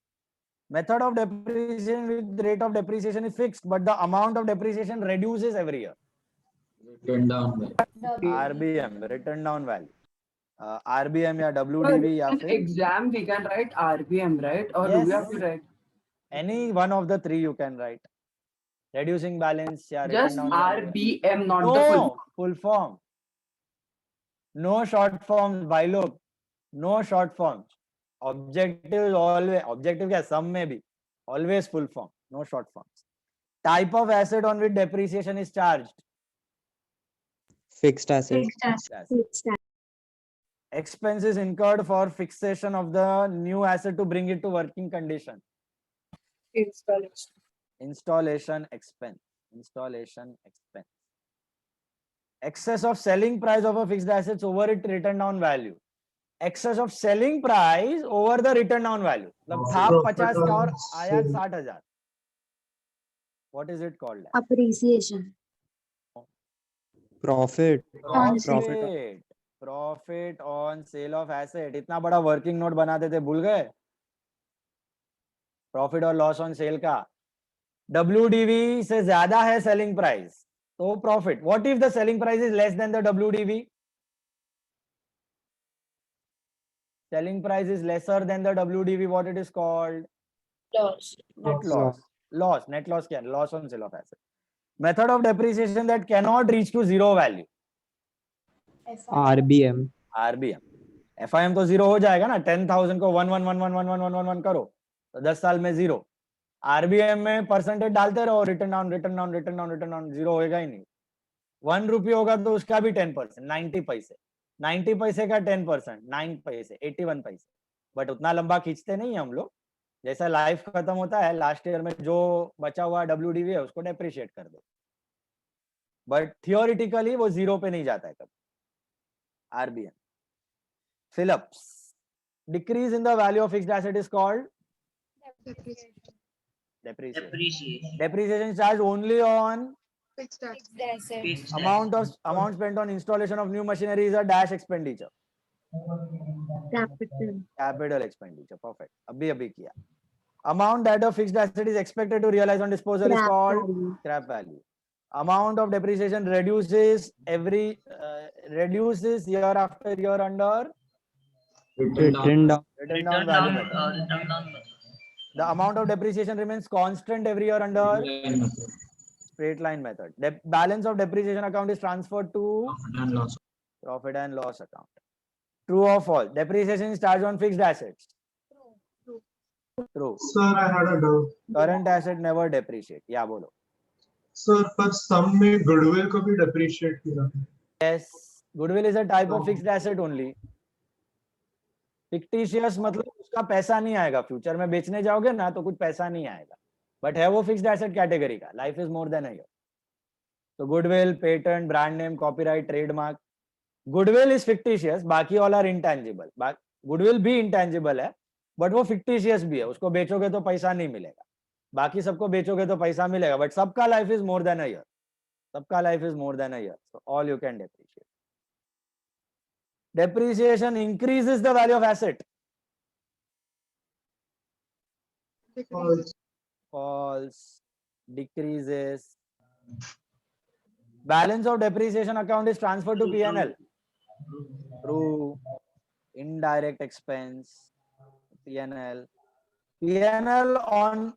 Method of depreciation with rate of depreciation is fixed, but the amount of depreciation reduces every year. Written down by RBM, written down value. RBM या WDV या In फिर exam we can write RBM, right? Or do we have to write any one of the three you can write. Reducing balance या written just down value. RBM, not the full? No, full form. No short forms, by look. No short forms. Objective is always, objective क्या sum में भी, always full form, no short forms. Type of asset on which depreciation is charged. Fixed asset. Fixed asset. Fixed asset. Expenses incurred for fixation of the new asset to bring it to working condition. Installation. Installation expense. Installation expense. Excess of selling price of a fixed assets over its written down value. Excess of selling price over the written down value. मतलब था 50 का और आया 60,000. What is it called? Appreciation. Profit. Profit. Profit on sale of asset. इतना बड़ा working note बनाते थे, भूल गए? प्रॉफिट और लॉस ऑन सेल का. WDV से ज्यादा है सेलिंग प्राइस तो profit. What if the selling price is less than the WDV? Selling price is lesser than the WDV. What it is called? Loss. Net loss. Loss. Net loss क्या? Loss on sale of asset. Method of depreciation that cannot reach to zero value. RBM. RBM. FIM तो zero हो जाएगा ना. 10,000 को 1 करो तो 10 साल में जीरो. RBM में परसेंटेज डालते रहो, रिटर्न डाउन, जीरो होएगा ही नहीं. 1 रुपये होगा तो उसका भी 10%, 90 पैसे. 90 पैसे का 10%, 9 पैसे, 81 पैसे. बट उतना लंबा खींचते नहीं हम लोग. जैसा लाइफ खत्म होता है, लास्ट ईयर में जो बचा हुआ WDV है उसको डेप्रिशिएट कर दो. बट थियोरिटिकली वो जीरो पे नहीं जाता है कभी. RBM. Phillips. Decrease in the value of fixed asset is called depreciation. Depreciation. Depreciation is charged only on Fixed asset. Amount spent on installation of new machinery is a dash expenditure. Capital expenditure. Perfect. Abhi kiya. Amount that a fixed asset is expected to realize on disposal is called scrap value. Amount of depreciation reduces year after year under Written down. written down value method. The amount of depreciation remains constant every year under straight line method. The balance of depreciation account is transferred to profit and loss account. True or false? Depreciation is charged on fixed assets. True. Sir, I had a doubt. Current asset never depreciate. Yeah, bolo. Sir, पर some में goodwill को भी depreciate किया. Yes, goodwill is a type of fixed asset only. Fictitious मतलब उसका पैसा नहीं आएगा. फ्यूचर में बेचने जाओगे ना तो कुछ पैसा नहीं आएगा. But है वो fixed asset कैटेगरी का. Life is more than a year. So goodwill, patent, brand name, copyright, trademark. Goodwill is fictitious. बाकी all are intangible. Goodwill भी intangible है, but वो fictitious भी है. उसको बेचोगे तो पैसा नहीं मिलेगा. बाकी सबको बेचोगे तो पैसा मिलेगा. But सबका life is more than a year. सबका life is more than a year. So all you can depreciate. Depreciation increases the value of asset. False. Decreases. Balance of depreciation account is transferred to P&L. True. Indirect expense. P&L. P&L on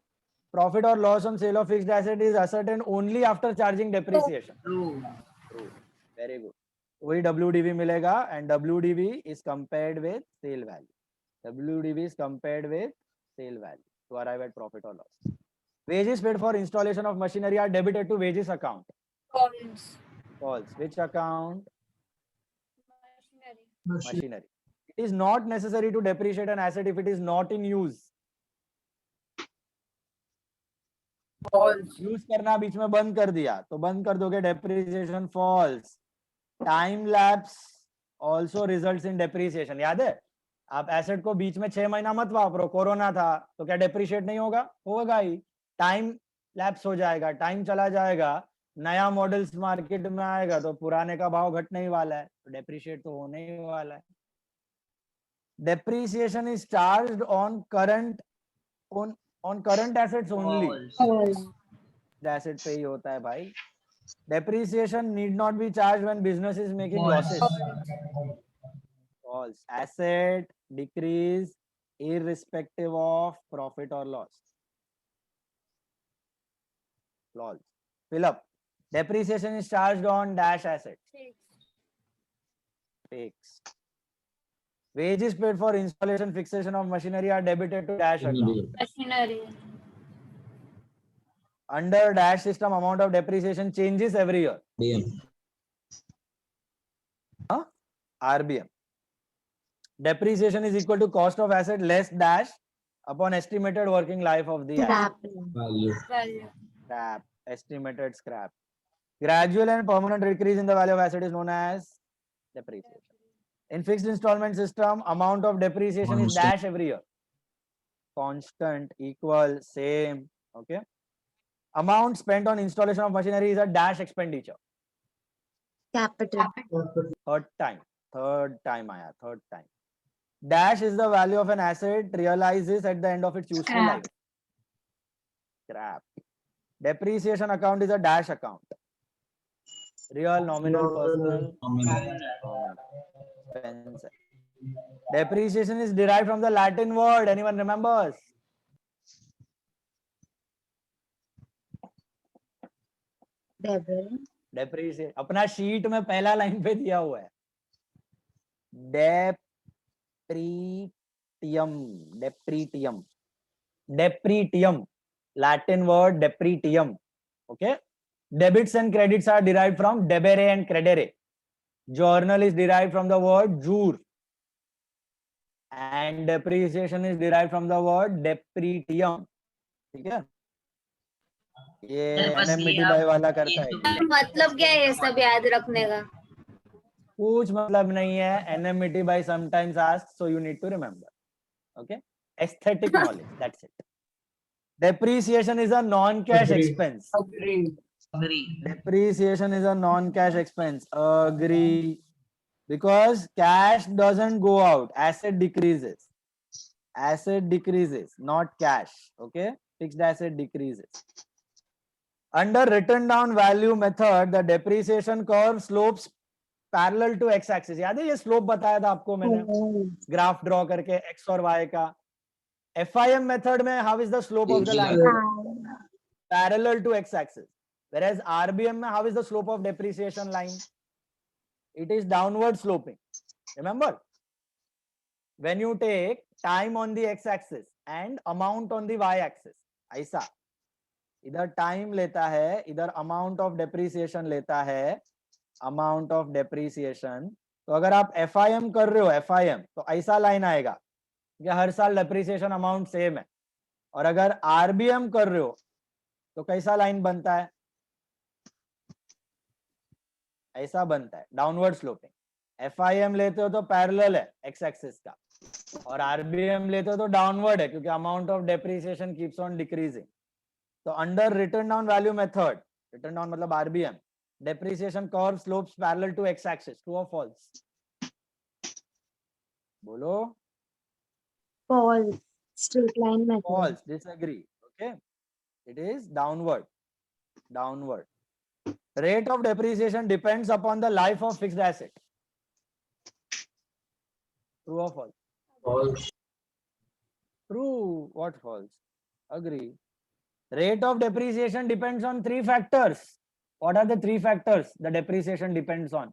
profit or loss on sale of fixed asset is ascertained only after charging depreciation. True. True. Very good. वही WDV मिलेगा and WDV is compared with sale value. WDV is compared with sale value to arrive at profit or loss. Wages paid for installation of machinery are debited to wages account. False. False. Which account? Machinery. Machinery. It is not necessary to depreciate an asset if it is not in use. False. Use करना बीच में बंद कर दिया तो बंद कर दोगे depreciation. False. Time lapse also results in depreciation. याद है आप एसेट को बीच में 6 महीना मत वापरो. कोरोना था तो क्या डेप्रिशिएट नहीं होगा? होगा ही. टाइम लैप्स हो जाएगा. टाइम चला जाएगा. नया मॉडल्स मार्केट में आएगा तो पुराने का भाव घटने ही वाला है तो डेप्रिशिएट तो होने ही वाला है. Depreciation is charged on current on current assets only. Asset पे ही होता है भाई. Depreciation need not be charged when business is making losses. False. Asset decrease irrespective of profit or loss. False. Fill up. Depreciation is charged on dash assets. Fixed. Wages paid for installation, fixation of machinery are debited to dash account. Machinery. Under dash system, amount of depreciation changes every year. RBM. Depreciation is equal to cost of asset less dash upon estimated working life of the asset. Value. Scrap. Estimated scrap. Gradual and permanent decrease in the value of asset is known as depreciation. In fixed installment system, amount of depreciation is dash every year. Constant, equal, same. Okay. Amount spent on installation of machinery is a dash expenditure. Capital. Third time आया. Third time. Dash is the value of an asset realizes at the end of its useful life. Scrap. Depreciation account is a dash account. Real, nominal, personal. Expense. Depreciation is derived from the Latin word. Anyone remembers? Depreciation. अपना sheet में पहला line पे दिया हुआ है. Depretium. Latin word depretium. Okay. Debits and credits are derived from debere and credere. Journal is derived from the word jure. And depreciation is derived from the word depretium. ठीक है? ये NMBT भाई वाला करता है. मतलब क्या है ये सब याद रखने का? कुछ मतलब नहीं है. NMBT भाई sometimes asks, so you need to remember. Okay? Aesthetic knowledge. That's it. Depreciation is a non-cash expense. Agree. Agree. Depreciation is a non-cash expense. Agree. Because cash doesn't go out, asset decreases. Asset decreases, not cash. Okay, fixed asset decreases. Under written down value method, the depreciation curve slopes parallel to x-axis. याद है ये slope बताया था आपको मैंने graph draw करके x और y का. FIM method में how is the slope of the line? Parallel to x-axis. Whereas RBM में how is the slope of depreciation line? It is downward sloping. Remember, when you take time on the x-axis and amount on the y-axis, ऐसा इधर time लेता है, इधर amount of depreciation लेता है, amount of depreciation. तो अगर आप FIM कर रहे हो, FIM, तो ऐसा लाइन आएगा कि हर साल डेप्रिसिएशन अमाउंट सेम है. और अगर RBM कर रहे हो तो कैसा लाइन बनता है? ऐसा बनता है, डाउनवर्ड स्लोपिंग. FIM लेते हो तो पैरेलल है एक्स एक्सिस का, और RBM लेते हो तो डाउनवर्ड है क्योंकि amount of depreciation keeps on decreasing. तो under return down value method, return down मतलब RBM, depreciation curve slopes parallel to X axis. True और फॉल्स? बोलो. False. Straight line method. False. Disagree. Okay, it is downward. Downward. Rate of depreciation depends upon the life of fixed asset. True or false? False. True. What false? Agree. Rate of depreciation depends on 3 factors. What are the 3 factors the depreciation depends on?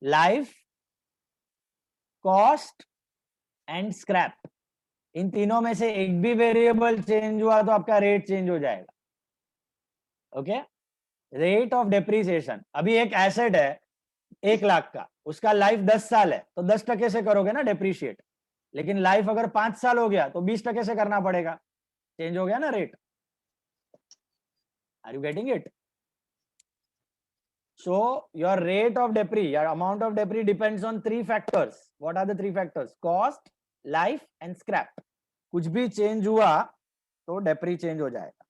Life, cost and scrap. इन तीनों में से एक भी variable change हुआ तो आपका rate change हो जाएगा. Okay, rate of depreciation. अभी एक एसेट है 1 लाख का, उसका लाइफ 10 साल है तो 10% से करोगे ना डेप्रिशिएट. लेकिन लाइफ अगर 5 साल हो गया तो 20% से करना पड़ेगा. चेंज हो गया ना rate. Are you getting it? So your rate of depri, your amount of depri depends on 3 factors. What are the 3 factors? Cost, life and scrap. कुछ भी चेंज हुआ तो डेप्री चेंज हो जाएगा.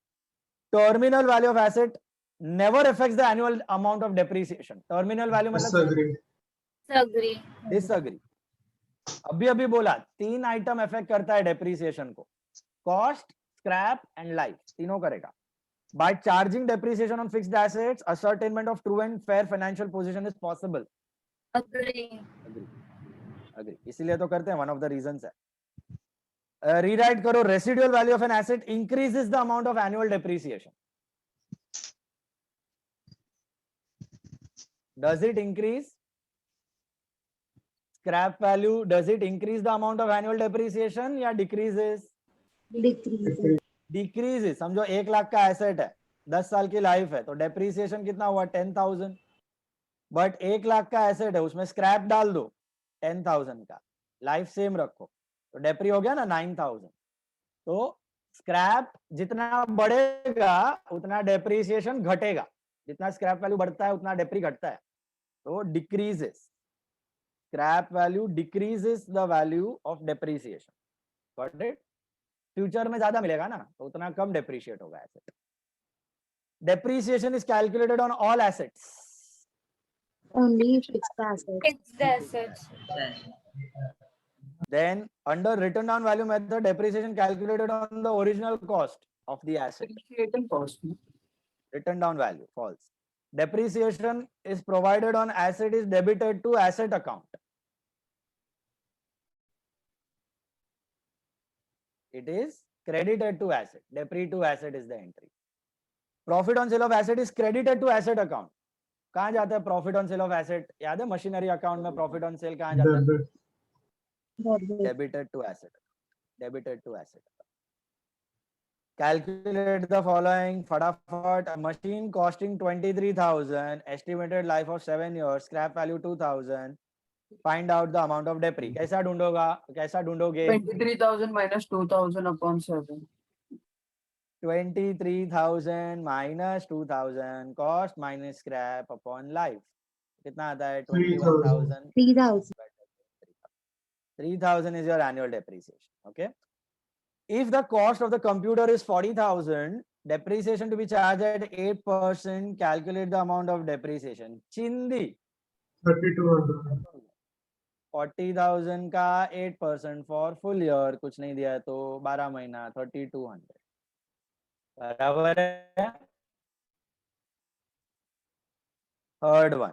Terminal value of asset never affects the annual amount of depreciation. Terminal value मतलब Disagree. Disagree. अभी बोला 3 item affect करता है डेप्रिसिएशन को, कॉस्ट, स्क्रैप एंड लाइफ. तीनों करेगा. By charging depreciation on fixed assets, ascertainment of true and fair financial position is possible. Agree. Agree. इसीलिए तो करते हैं, one of the reasons है. Rewrite करो, residual value of an asset increases the amount of annual depreciation. Does it increase? Scrap value, does it increase the amount of annual depreciation या decreases? Decreases. Decreases. समझो 1 लाख का asset है, 10 साल की life है, तो डेप्रिसिएशन कितना हुआ? 10,000. बट 1 लाख का एसेट है, उसमें स्क्रैप डाल दो 10,000 का, लाइफ सेम रखो, तो डेप्री हो गया ना 9,000. तो स्क्रैप जितना बढ़ेगा उतना डेप्रिसिएशन घटेगा. जितना स्क्रैप वैल्यू बढ़ता है उतना डेप्री घटता है. तो decreases. Scrap value decreases the value of depreciation. Got it? Future में ज्यादा मिलेगा ना तो उतना कम डेप्रिशिएट होगा asset. Depreciation is calculated on all assets. Only fixed assets. Fixed assets. Then under written down value method, depreciation calculated on the original cost of the asset. Depreciating cost. Written down value, false. Depreciation is provided on asset is debited to asset account. It is credited to asset. Depri to asset is the entry. Profit on sale of asset is credited to asset account. कहाँ जाता है profit on sale of asset? याद है machinery account में profit on sale कहाँ जाता है? Debited to asset. Debited to asset. Calculate the following. फटाफट. A machine costing 23,000, estimated life of 7 years, scrap value 2,000. Find out the amount of depri. कैसा ढूंढोगे? 23,000 minus 2,000 upon 7. 23,000 minus 2,000, cost minus scrap upon life. कितना आता है? 21,000. 3,000. 3,000 is your annual depreciation. Okay. If the cost of the computer is 40,000 depreciation to be charged at 8%, calculate the amount of depreciation. Chindi 3200. 40,000 का 8% for full year, कुछ नहीं दिया है तो 12 महीना 3200 बराबर है. Third one,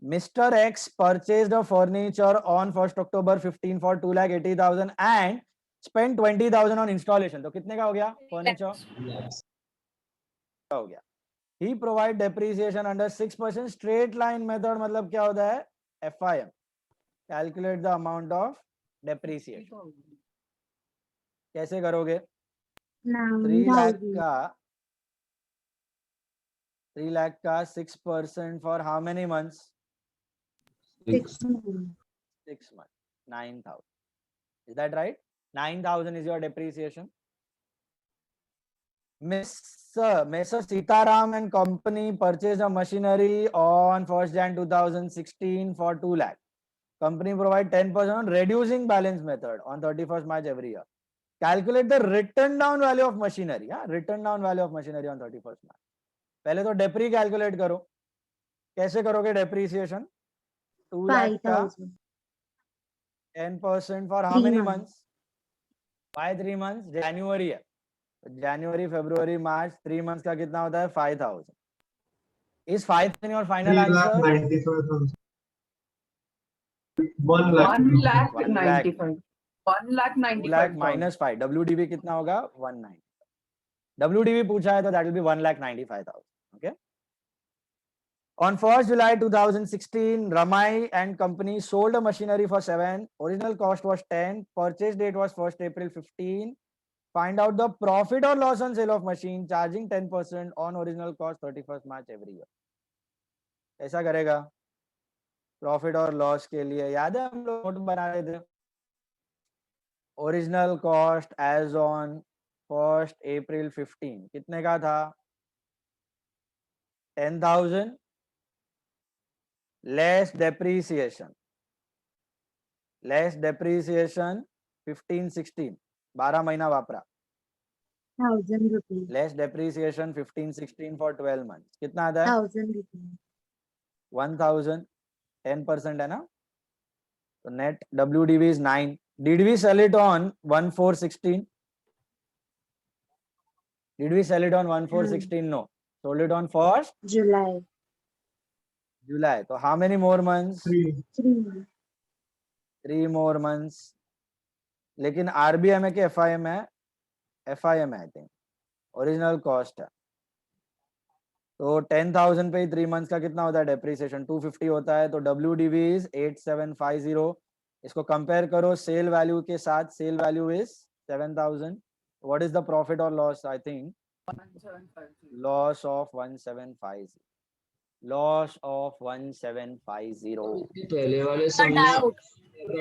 Mr. X purchased a furniture on 1st October 15 for 2,80,000 and spent 20,000 on installation. तो कितने का हो गया furniture? हो गया. He provide depreciation under 6% straight line method. मतलब क्या होता है? FIM. Calculate the amount of depreciation. कैसे करोगे? 3 lakh का 6% for how many months? 6 months. 6 months. 9,000. Is that right? 9,000 is your depreciation. Mr. Sitaram and company purchased a machinery on 1st Jan 2016 for 2 lakh. Company provide 10% on reducing balance method on 31st March every year. Calculate the written down value of machinery. Written down value of machinery on 31st March. पहले तो डेप्री calculate करो. कैसे करोगे depreciation? 2 lakh का 10% for how many months? Why 3 months? जनवरी है. जनवरी, फरवरी, मार्च 3 months का कितना होता है? 5,000. Is 5,000 your final answer? 3,95,000. 1,95,000. 1,95,000. 2 lakh minus 5. WDV कितना होगा? 190. WDV पूछा है तो that will be 1,95,000. Okay. On 1st July 2016, Ramai and company sold a machinery for 7. Original cost was 10. Purchase date was 1st April 15. Find out the profit or loss on sale of machine, charging 10% on original cost 31st March every year. ऐसा करेगा. Profit और loss के लिए याद है हम लोग note बना रहे थे. Original cost as on 1st April 15 कितने का था? 10,000 लेस डेप्रीसिएशन 15-16 12 महीना वापरा. 1,000 rupees. Less depreciation 15-16 for 12 months कितना आता है? 1,000 rupees. 1,000. 10% है ना. तो net WDV is 9. Did we sell it on 1/4/16? Did we sell it on 1/4/16? No. Sold it on 1st July. So how many more months? 3. 3 more months. लेकिन RBM है कि FIM है? FIM है I think. Original cost है. तो 10,000 पे 3 months का कितना होता है डेप्रीसिएशन? 250 होता है. तो WDV is 8750. इसको कंपेयर करो सेल वैल्यू के साथ. Sale value is 7,000. What is the profit और loss? I think loss of 1750. Loss of 1750. पहले वाले सम में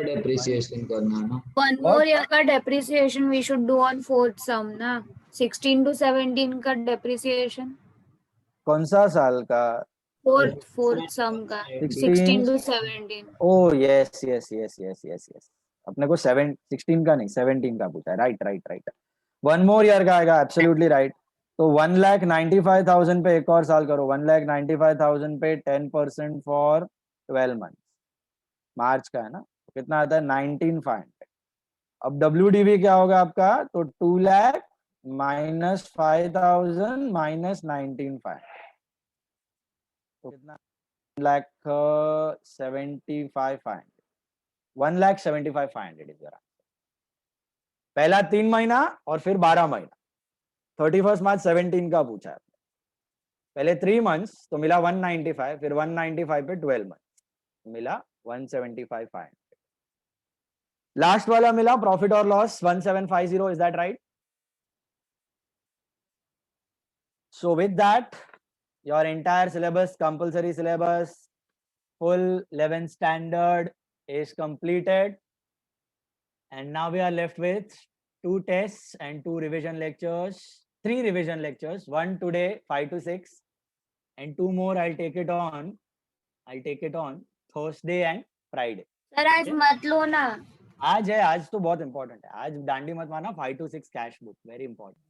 डेप्रिसिएशन करना ना. One more year का depreciation we should do on fourth sum ना. 16 to 17 का depreciation. कौन सा साल का? Fourth sum का 16 to 17. Oh yes. अपने को 16 का नहीं 17 का पूछा है. राइट. 1 more year का आएगा. Absolutely right. तो 1,95,000 पे एक और साल करो. 1,95,000 पे 10% फॉर 12 months. मार्च का है ना. तो कितना आता है? 19,500. अब WDV क्या होगा आपका? तो 2 lakh minus 5,000 minus 19,500. तो कितना? 1,75,500. 1,75,500 इज योर. पहला 3 महीना और फिर 12 महीना. 31st March 17 का पूछा है. पहले 3 months तो मिला 195. फिर 195 पे 12 months मिला 175,500. लास्ट वाला मिला प्रॉफिट और loss 1750. Is that right? So with that, your entire syllabus, compulsory syllabus, full 11th standard is completed. And now we are left with 2 tests and 2 revision lectures, 3 revision lectures, 1 today, 5 to 6, and 2 more I'll take it on Thursday and Friday. Sir आज मत लो ना. आज है. आज तो बहुत important है. आज डांडी मत मारना. 5 to 6 cash book very important.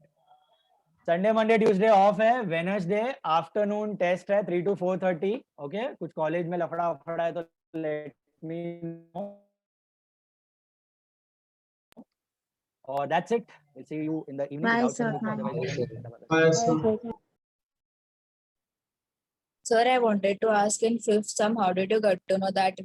Sunday Monday Tuesday of है. वेडनेसडे आफ्टरनून टेस्ट है 3 to 4:30. ओके, कुछ कॉलेज में लफड़ा फड़ा है तो लेट मी नो. और that's it. We'll see you in the evening. Bye, without sir. some book, Thank otherwise you. we can- Bye, sir. Sir, I wanted to ask in fifth sum, how did you get to know that